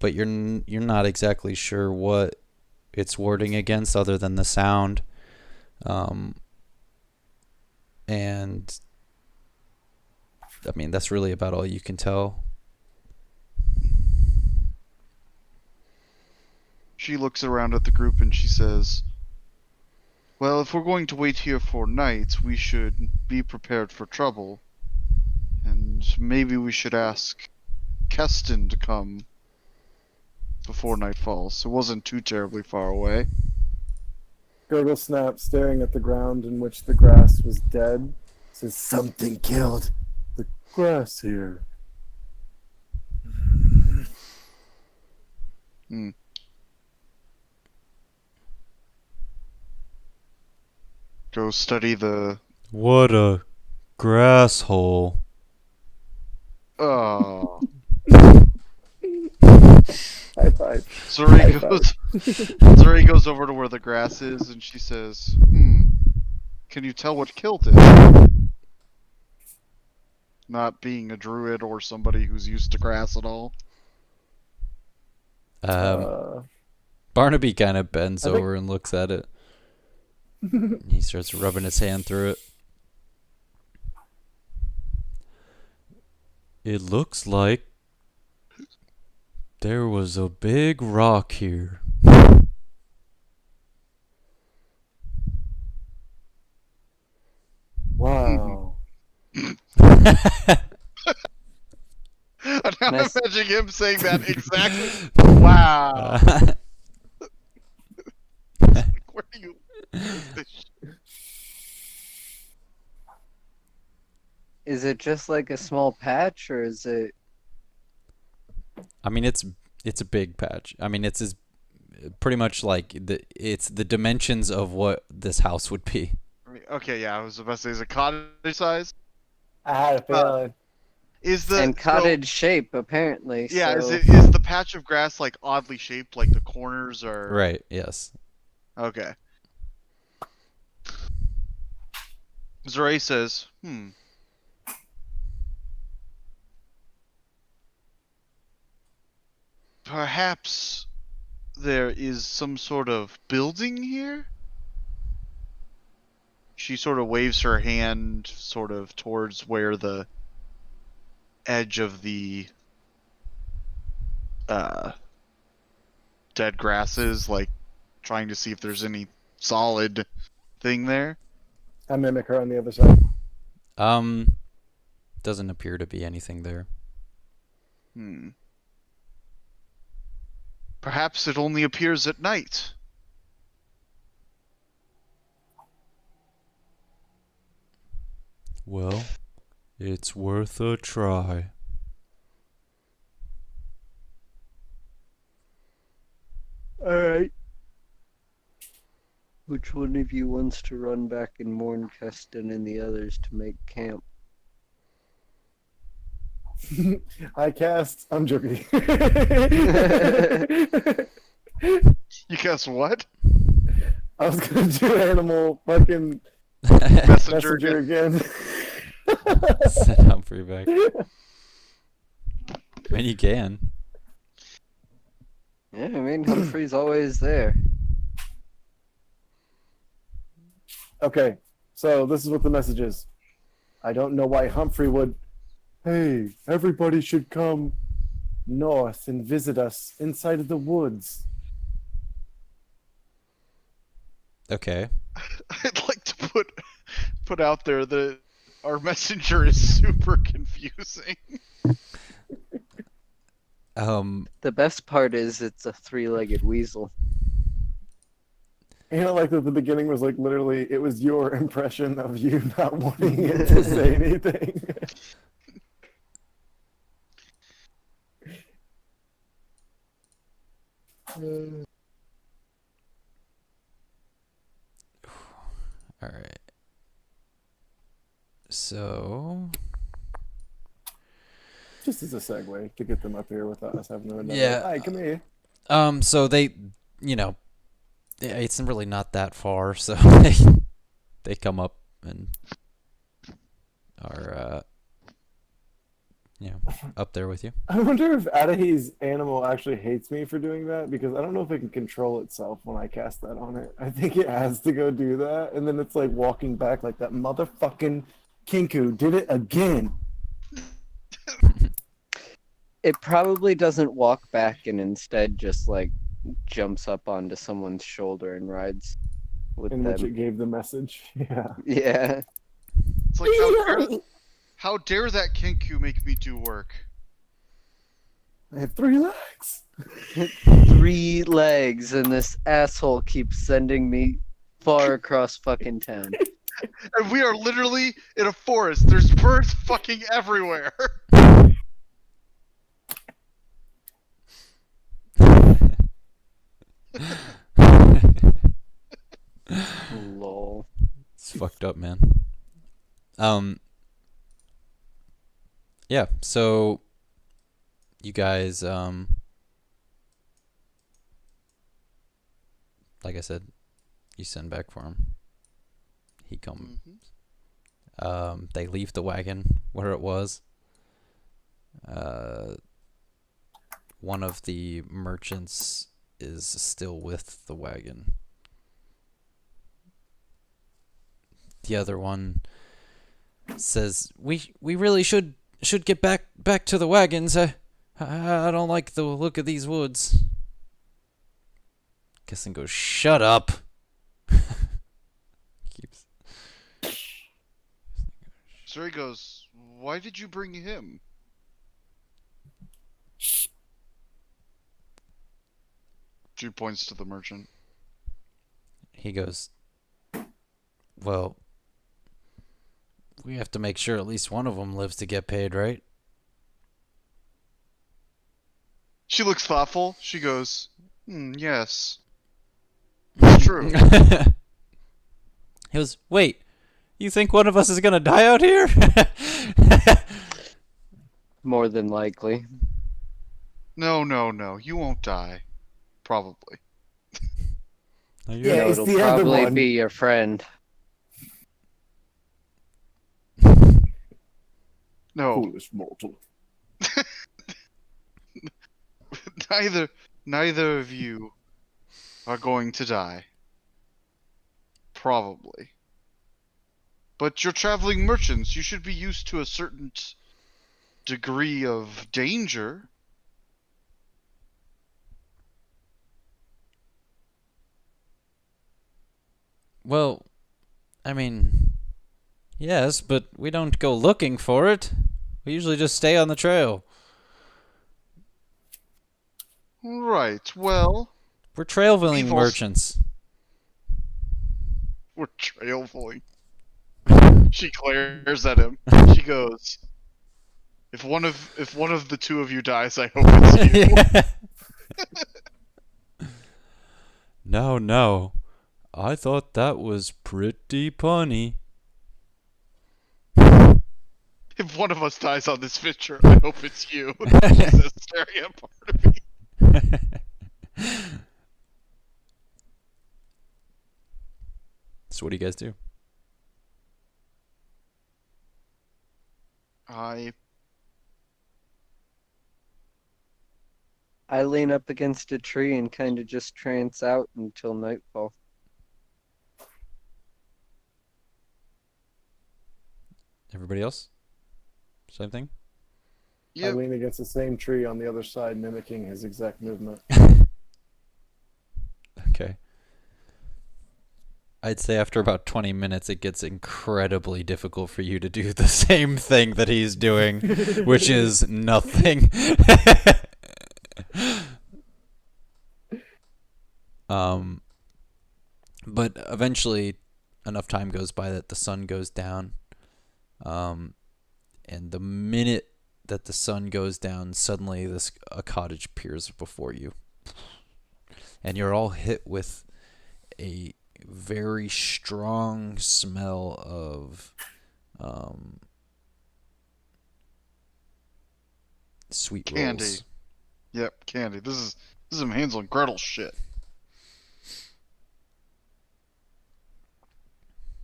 you're not exactly sure what it's warding against other than the sound. And I mean, that's really about all you can tell. She looks around at the group and she says, well, if we're going to wait here for night, we should be prepared for trouble. And maybe we should ask Keston to come before night falls. It wasn't too terribly far away. Gurgle snaps, staring at the ground in which the grass was dead. Says, something killed the grass here. Go study the... What a grass hole. Oh. High five. Zuri goes over to where the grass is and she says, can you tell what killed it? Not being a druid or somebody who's used to grass at all. Barnaby kind of bends over and looks at it. He starts rubbing his hand through it. It looks like there was a big rock here. Wow. I'm Nice. imagining him saying that exactly. Wow. Where do you... Is it just like a small patch, or is it? I mean, it's a big patch. I mean, it's as pretty much like it's the dimensions of what this house would be. Okay, yeah, I was about to say, is it cottage size? I had a feeling. Is the And cottage shape, apparently. Yeah, so... is the patch of grass like oddly shaped, like the corners are Right. Yes. Okay. Zeray says, perhaps there is some sort of building here? She sort of waves her hand sort of towards where the edge of the dead grass is, like trying to see if there's any solid thing there. I mimic her on the other side. Doesn't appear to be anything there. Perhaps it only appears at night. Well, it's worth a try. Alright. Which one of you wants to run back and mourn Keston and the others to make camp? I cast. I'm joking. You guess what? I was gonna do animal fucking Messenger messenger again. again. Send Humphrey back. I mean, you can. Yeah, I mean, Humphrey's always there. Okay, so this is what the message is. I don't know why Humphrey would. Hey, everybody should come north and visit us inside of the woods. Okay. I'd like to put out there that our messenger is super confusing. The best part is it's a three-legged weasel. You know, like at the beginning was like literally, it was your impression of you not wanting it to say anything. All right. So. Just as a segue to get them up here without us having to. Yeah. Hi, come here. So they, it's really not that far, so they come up and are, up there with you. I wonder if Adahi's animal actually hates me for doing that, because I don't know if it can control itself when I cast that on it. I think it has to go do that, and then it's like walking back like that motherfucking Kinku did it again. It probably doesn't walk back and instead just like jumps up onto someone's shoulder and rides with In them. which it gave the message. Yeah. Yeah. It's like how dare that Kinku make me do work? I have 3 legs. 3 legs, and this asshole keeps sending me far across fucking town. And we are literally in a forest. There's birds fucking everywhere. Lol. It's fucked up, man. Yeah, so you guys, like I said, you send back for him. He comes. They leave the wagon where it was. One of the merchants is still with the wagon. The other one says, "We really should get back to the wagons. I don't like the look of these woods." Keston goes, "Shut up." Keeps. Suri goes, why did you bring him? She points to the merchant. He goes, "Well, we have to make sure at least one of them lives to get paid, right?" She looks thoughtful. She goes, Yes. It's true. He goes, wait, you think one of us is gonna die out here? More than likely. No, you won't die. Probably. No, You you're- Yeah, know, it's it'll the other probably one. be your friend. No, Foolish mortal. neither of you are going to die. Probably. But you're traveling merchants. You should be used to a certain degree of danger. Well, I mean, yes, but we don't go looking for it. We usually just stay on the trail. Right. Well, We're traveling We've also- merchants. we're traveling. She glares at him. She goes, If one of the two of you dies, I hope it's you." No. I thought that was pretty punny. If one of us dies on this venture, I hope it's you. She says, staring at Barnaby. So what do you guys do? I lean up against a tree and kind of just trance out until nightfall. Everybody else? Same thing? I Yep. lean against the same tree on the other side, mimicking his exact movement. Okay. I'd say after about 20 minutes, it gets incredibly difficult for you to do the same thing that he's doing, which is nothing. But eventually, enough time goes by that the sun goes down. And the minute that the sun goes down, suddenly a cottage appears before you. And you're all hit with a very strong smell of sweet Candy. rolls. Yep, candy. This is some Hansel and Gretel shit.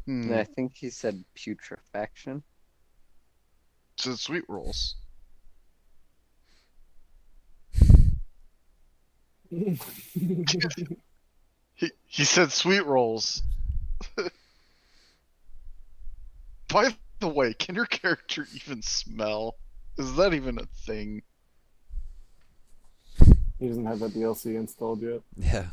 And I think he said putrefaction. So sweet rolls. He said sweet rolls. By the way, can your character even smell? Is that even a thing? He doesn't have that DLC installed yet. Yeah.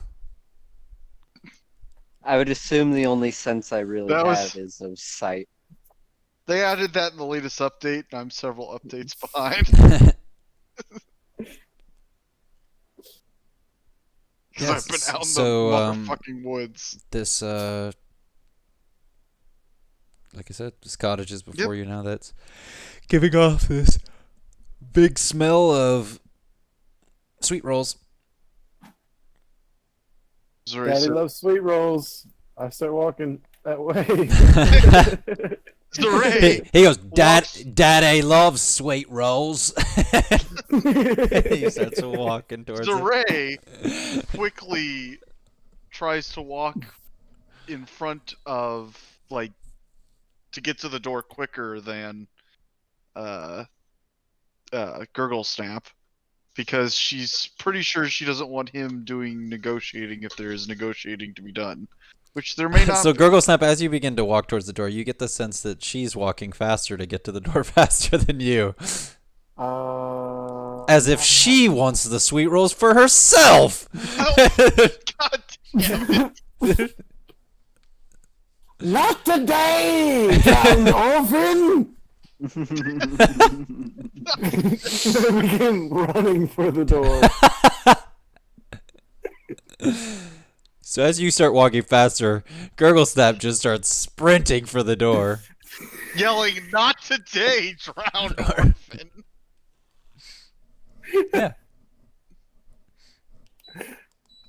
I would assume the only sense I really That was- have is of sight. They added that in the latest update, and I'm several updates behind. Because I've been out in so, the motherfucking woods. This like I said, this cottage is before you now. That's giving off this big smell of sweet rolls. Daddy loves sweet rolls. I start walking that way. Zeray! He goes, Walks- Daddy loves sweet rolls. He starts walking towards it. Zeray quickly tries to walk in front of, like, to get to the door quicker than Gurgle Snap, because she's pretty sure she doesn't want him doing negotiating if there is negotiating to be done, which there may not. So be. Gurgle Snap, as you begin to walk towards the door, you get the sense that she's walking faster to get to the door faster than you. As if she wants the sweet rolls for herself. Oh, God damn it! Not today, young orphan! I begin running for the door. So as you start walking faster, Gurgle Snap just starts sprinting for the door. Yelling, "Not today, drowned orphan!" Yeah.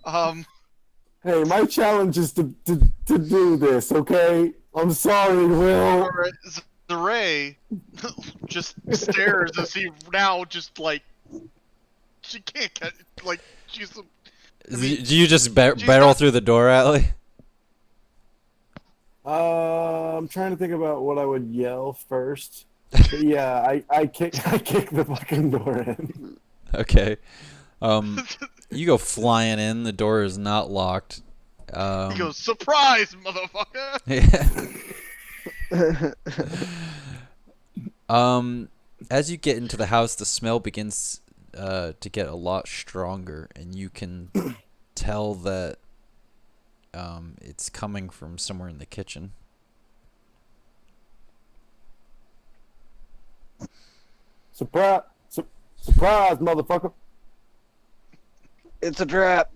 Hey, my challenge is to do this, okay? I'm sorry, Will. Zaray just stares as he now just like she can't get like she's. I mean, Do you just she's barrel not- through the door, Allie? I'm trying to think about what I would yell first. But yeah, I kick the fucking door in. Okay. You go flying in. The door is not locked. He goes, "Surprise, motherfucker!" As you get into the house, the smell begins to get a lot stronger, and you can tell that it's coming from somewhere in the kitchen. Surprise, motherfucker. It's a trap.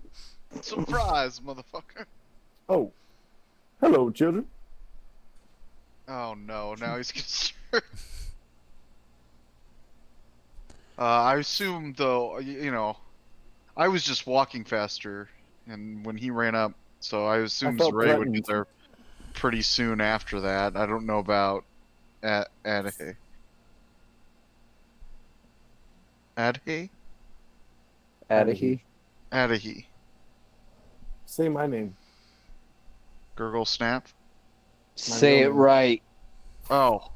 Surprise, motherfucker! Oh, hello, children. Oh no! Now he's concerned. I assume, though, I was just walking faster, and when he ran up, so I assumed felt Ray would threatened. get there pretty soon after that. I don't know about Adhe. Adhe? Adahy. Adhe. Say my name. Gurgle Snap? Say it name. right. Oh.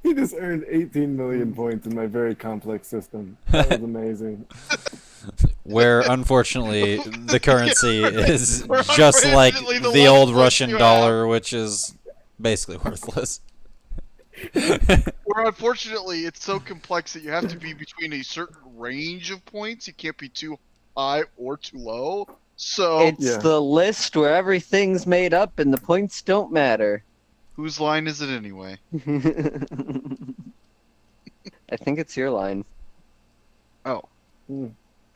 He just earned 18 million points in my very complex system. That was amazing. Where, unfortunately, the currency is Where just like unfortunately the the old less Russian you dollar, which is basically worthless. Where unfortunately it's so complex that you have to be between a certain range of points. You can't be too high or too low. So, It's Yeah. the list where everything's made up and the points don't matter. whose line is it anyway? I think it's your line. Oh. Hmm.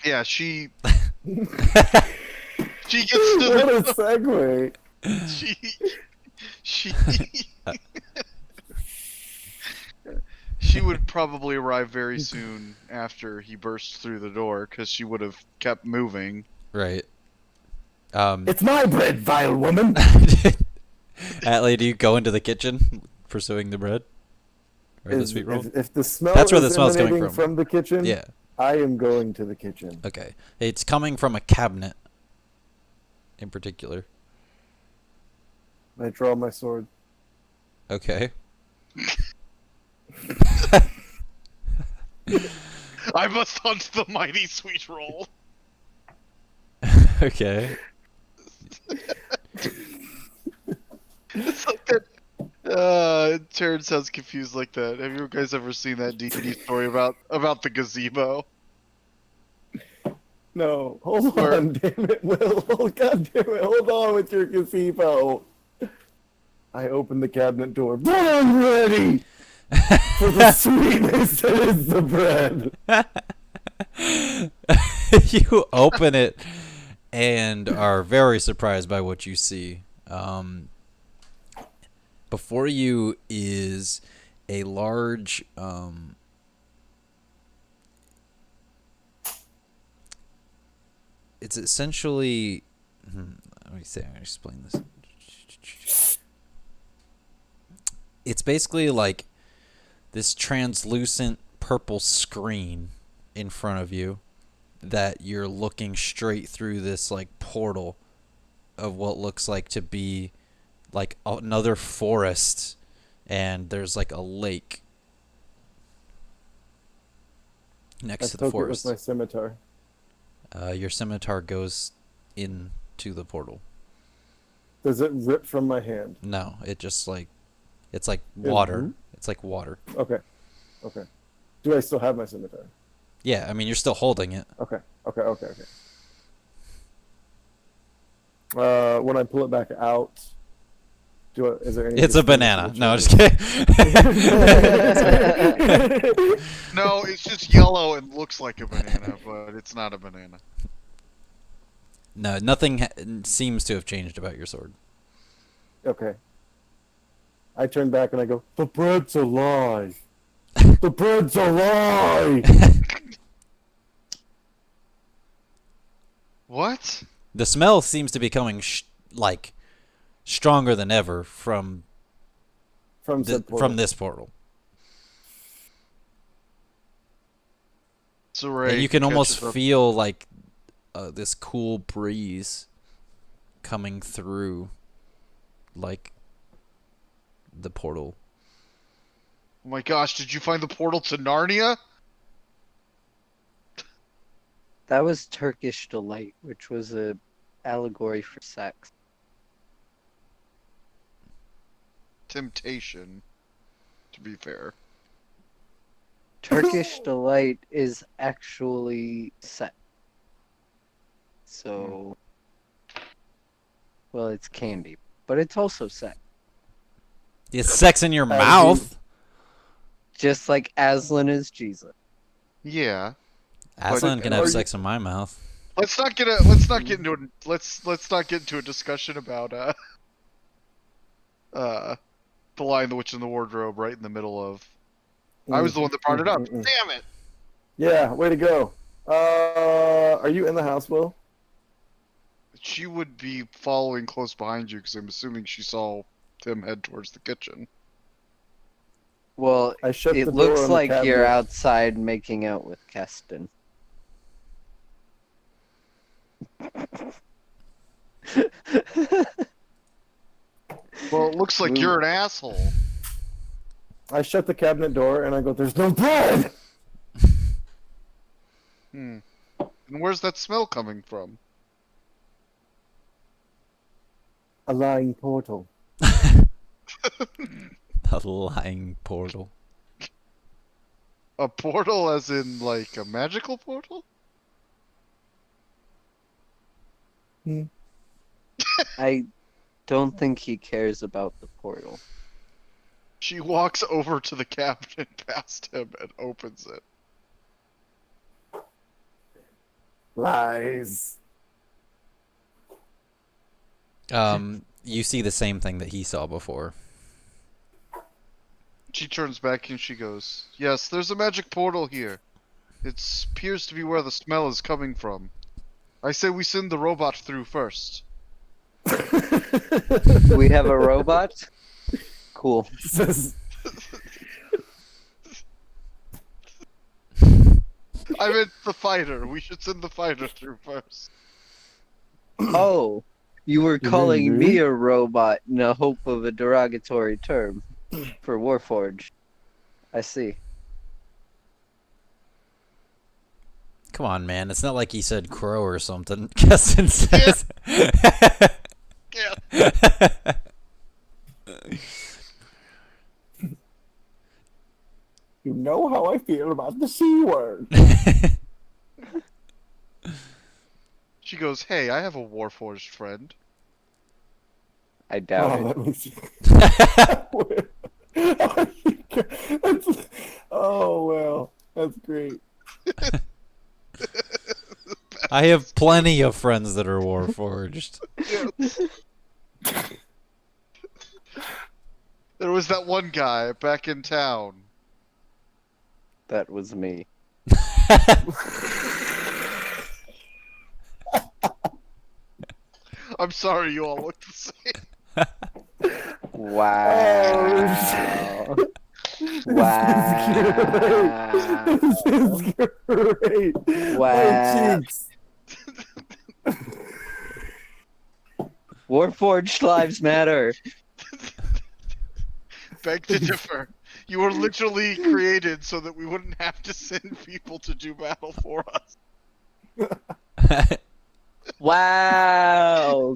Yeah, she gets to What the a segue. she she would probably arrive very soon after he burst through the door because she would have kept moving. Right. It's my bread, vile woman. Atlee, do you go into the kitchen pursuing the bread? Or the sweet roll? If the smell That's where the is smell's coming emanating from. the kitchen, Yeah. I am going to the kitchen. Okay. It's coming from a cabinet in particular. I draw my sword. Okay. I must hunt the mighty sweet roll. Okay. It's like that. Taryn sounds confused like that. Have you guys ever seen that D&D story about the gazebo? No, hold Where- on, damn it, Will. Oh, God damn it, hold on with your gazebo. I open the cabinet door. But I'm ready for the sweetness that is the bread. You open it and are very surprised by what you see. Before you is a large it's essentially let me see, I'm gonna explain this. It's basically like this translucent purple screen in front of you that you're looking straight through this like portal of what looks like to be like another forest, and there's like a lake next to the With forest. my scimitar. Your scimitar goes into the portal. Does it rip from my hand? No, it just like it's like water. Mhm. It's like water. Okay. Okay. Do I still have my scimitar? Yeah, I mean you're still holding it. Okay. Okay. Okay. Okay. When I pull it back out, is there any? It's a banana. No, just kidding. No, it's just yellow and looks like a banana, but it's not a banana. No, nothing seems to have changed about your sword. Okay. I turn back and I go, the bread's a lie. The bread's a lie. What? The smell seems to be coming like stronger than ever from From this portal. So Ray, And you can almost catches up. feel like this cool breeze coming through, like the portal. Oh my gosh! Did you find the portal to Narnia? That was Turkish Delight, which was a allegory for sex. Temptation, to be fair. Turkish Delight is actually sex. So, well, it's candy, but it's also sex. It's sex in your As mouth. Just like Aslan is Jesus. Yeah. Aslan can are have you- sex in my mouth. Let's not get into a discussion about The Lion, the Witch, and the Wardrobe right in the middle of. I was the one that brought it up. Damn it! Yeah, way to go. Are you in the house, Will? She would be following close behind you because I'm assuming she saw Tim head towards the kitchen. Well, I shut the it door looks on the like you're cabinet. outside making out with Keston. Well, it looks like you're an asshole. I shut the cabinet door and I go, there's no bread! And where's that smell coming from? A lying portal. A lying portal. A portal as in, like, a magical portal? I don't think he cares about the portal. She walks over to the cabinet past him and opens it. Lies. You see the same thing that he saw before. She turns back and she goes, "Yes, there's a magic portal here. It appears to be where the smell is coming from. I say we send the robot through first." We have a robot? Cool. I meant the fighter. We should send the fighter through first. Oh, you were You calling mean me me? a robot in the hope of a derogatory term for Warforged. I see. Come on, man. It's not like he said crow or something. Keston says. Yeah. You know how I feel about the C word. She goes, "Hey, I have a Warforged friend." I doubt Oh, it. let me see. Oh, well, that's great. I have plenty of friends that are Warforged. There was that one guy back in town. That was me. I'm sorry, you all look the same. Wow. Wow. This is great. Wow. My cheeks. Warforged lives matter. Beg to differ. You were literally created so that we wouldn't have to send people to do battle for us. Wow.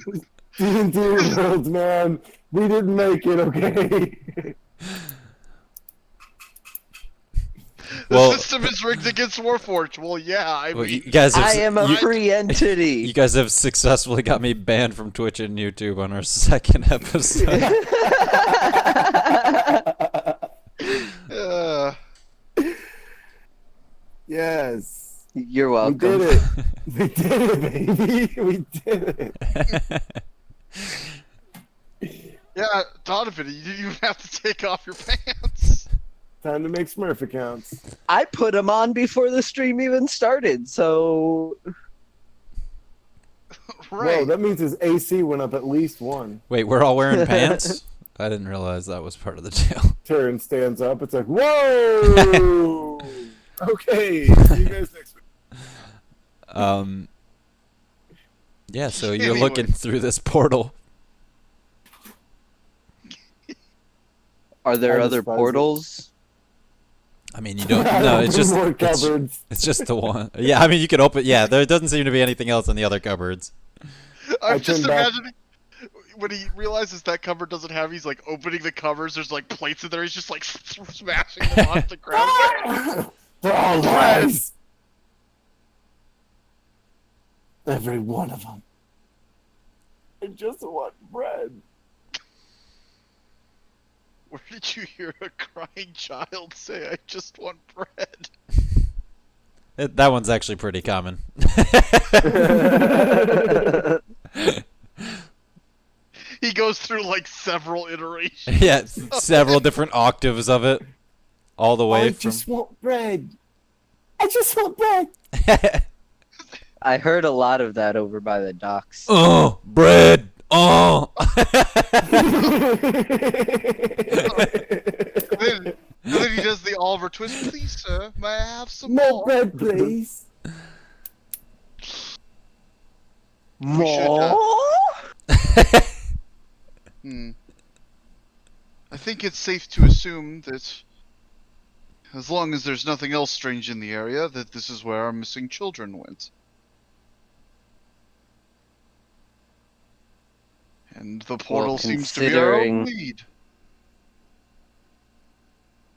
D&D world, man. We didn't make it, okay? The Well- system is rigged against Warforged. Well, yeah, I Well, mean, you guys have, I am a free entity. you guys have successfully got me banned from Twitch and YouTube on our second episode. Yes. You're We welcome. did it. We did it, baby. We did it. yeah, Donovan, you didn't even have to take off your pants. Time to make Smurf accounts. I put them on before the stream even started, so Right. Whoa, that means his AC went up at least one. Wait, we're all wearing pants? I didn't realize that was part of the deal. Tyrion stands up. It's like, whoa! Okay, see you guys next week. Yeah, so you're Anyway. looking through this portal. are there I other despise it. portals? I mean, you don't. No, it's just more it's, cupboards. it's just the one. Yeah, I mean, you could open. Yeah, there doesn't seem to be anything else in the other cupboards. I'm I just turn back- imagining when he realizes that cupboard doesn't have. He's like opening the covers. There's like plates in there. He's just like smashing them off the ground. They're all lies. Every one of them. I just want bread. Where did you hear a crying child say, "I just want bread"? That one's actually pretty common. He goes through like several iterations. Yeah, several different octaves of it, all the way I from. just want bread. I just want bread. I heard a lot of that over by the docks. Oh, bread. Oh. And then he does the Oliver Twist. "Please, sir, may I have some More more?" bread, please. We should, More? I think it's safe to assume that, as long as there's nothing else strange in the area, that this is where our missing children went. And the portal seems to be our considering- own lead.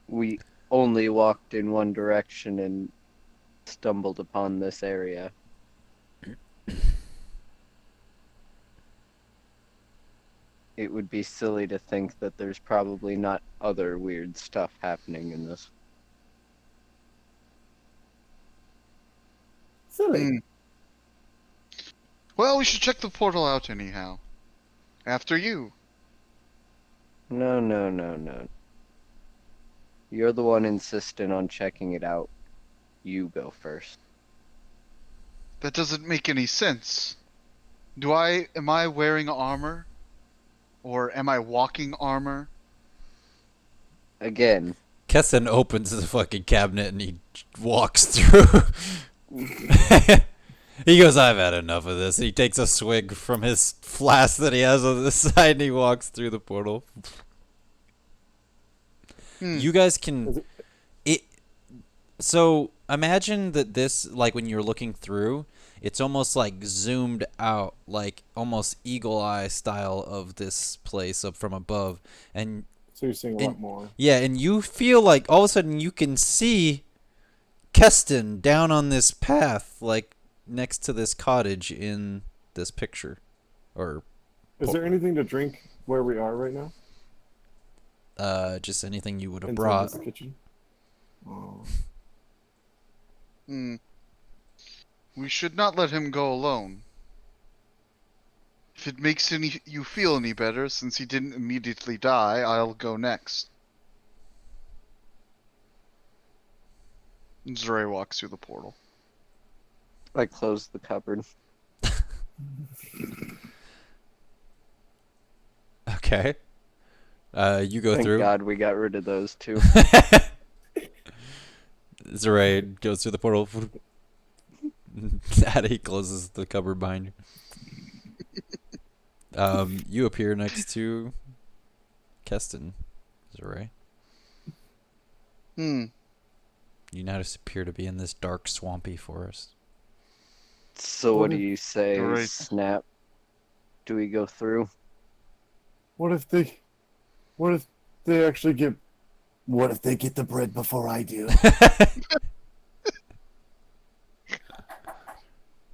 We only walked in one direction and stumbled upon this area. It would be silly to think that there's probably not other weird stuff happening in this. Silly. Well, we should check the portal out anyhow. After you. No, no, no, no. You're the one insistent on checking it out. You go first. That doesn't make any sense. Am I wearing armor? Or am I walking armor? Again, Keston opens the fucking cabinet and he walks through. He goes, "I've had enough of this." He takes a swig from his flask that he has on the side and he walks through the portal. You guys can so imagine that this, like when you're looking through, it's almost like zoomed out, like almost eagle eye style of this place up from above. And So you're seeing a lot more. yeah, and you feel like all of a sudden you can see Keston down on this path, like next to this cottage in this picture. Or Is there anything to drink where we are right now? just anything you would have Inside brought. this kitchen? Oh. We should not let him go alone. If it makes you feel any better, since he didn't immediately die, I'll go next. Zure walks through the portal. I closed the cupboard. Okay. You go Thank through. God we got rid of those two. Zure goes through the portal. Addy closes the cupboard behind you. You appear next to Keston, Zure. You now just appear to be in this dark, swampy forest. So what do you say, Right. Snap? Do we go through? What if they actually get? What if they get the bread before I do?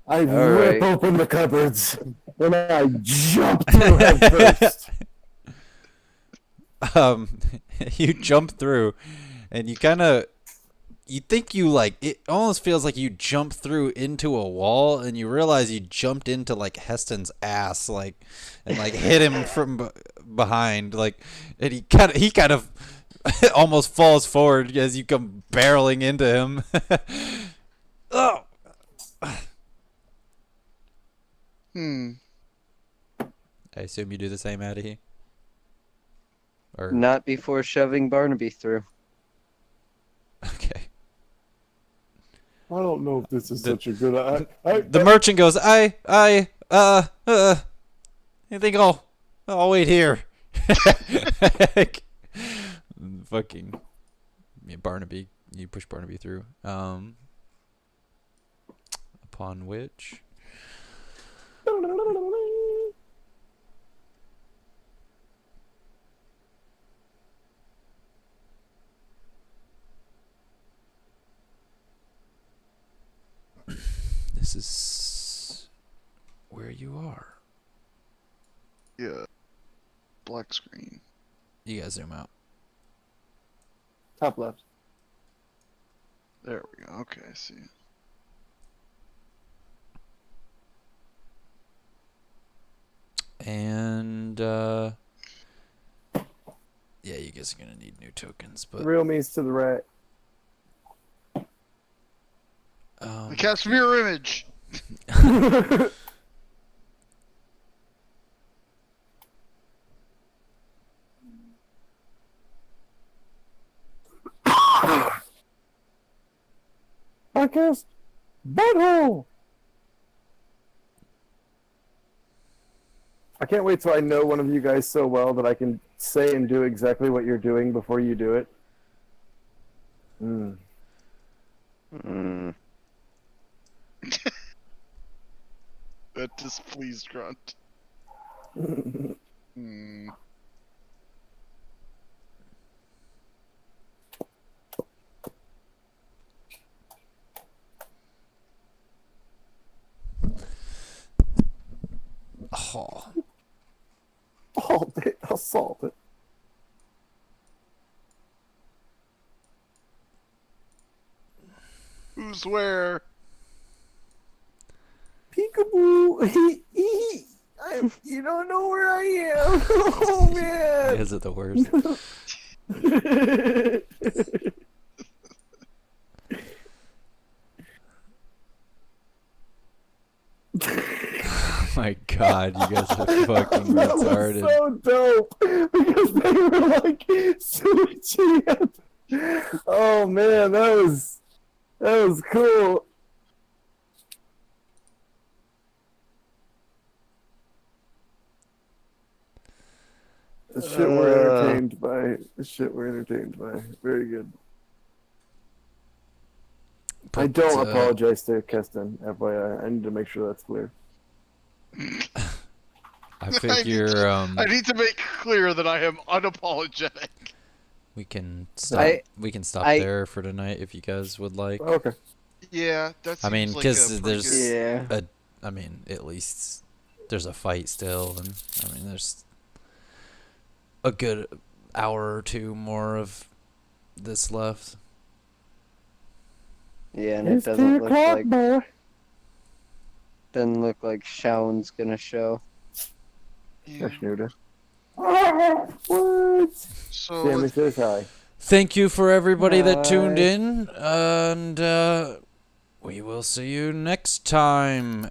I rip right. open the cupboards and I jump through head first. You jump through, and you kind of you think you like it almost feels like you jump through into a wall and you realize you jumped into like Heston's ass like and like hit him from behind like and he kind of almost falls forward as you come barreling into him. Oh. I assume you do the same, Addie? Or Not before shoving Barnaby through. okay. I don't know if this is such a good. The merchant goes, I think I'll wait here. Fucking, yeah, Barnaby, you push Barnaby through. Upon which, this is where you are. Yeah. Black screen. You guys zoom out. Top left. There we go. Okay, I see. And yeah, you guys are gonna need new tokens, but Real me's to the right. I cast mirror image. I cast butthole. I can't wait till I know one of you guys so well that I can say and do exactly what you're doing before you do it. That displeased grunt. oh, I'll solve it. Who's where? Peekaboo. You don't know where I am. Oh man. is it the worst? Oh my god, you guys are fucking That retarded. was so dope because they were like switching up. Oh man, that was cool. The shit we're entertained by. The shit we're entertained by. Very good. I don't apologize to Keston, FYI. I need to make sure that's clear. I figure I need to make clear that I am unapologetic. we can stop there for tonight if you guys would like. Okay. Yeah, that's. I mean, like because there's Yeah. I mean, at least there's a fight still, and I mean, there's a good hour or two more of this left. Yeah, and it It's doesn't 2 look o'clock, like boy. Shaun's gonna show. Yeah. What? So Sammy says hi. Thank you for everybody that tuned Bye. in, and we will see you next time.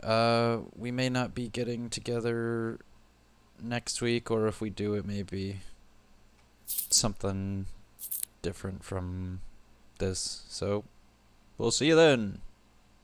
We may not be getting together next week, or if we do, it may be something different from this. So, we'll see you then.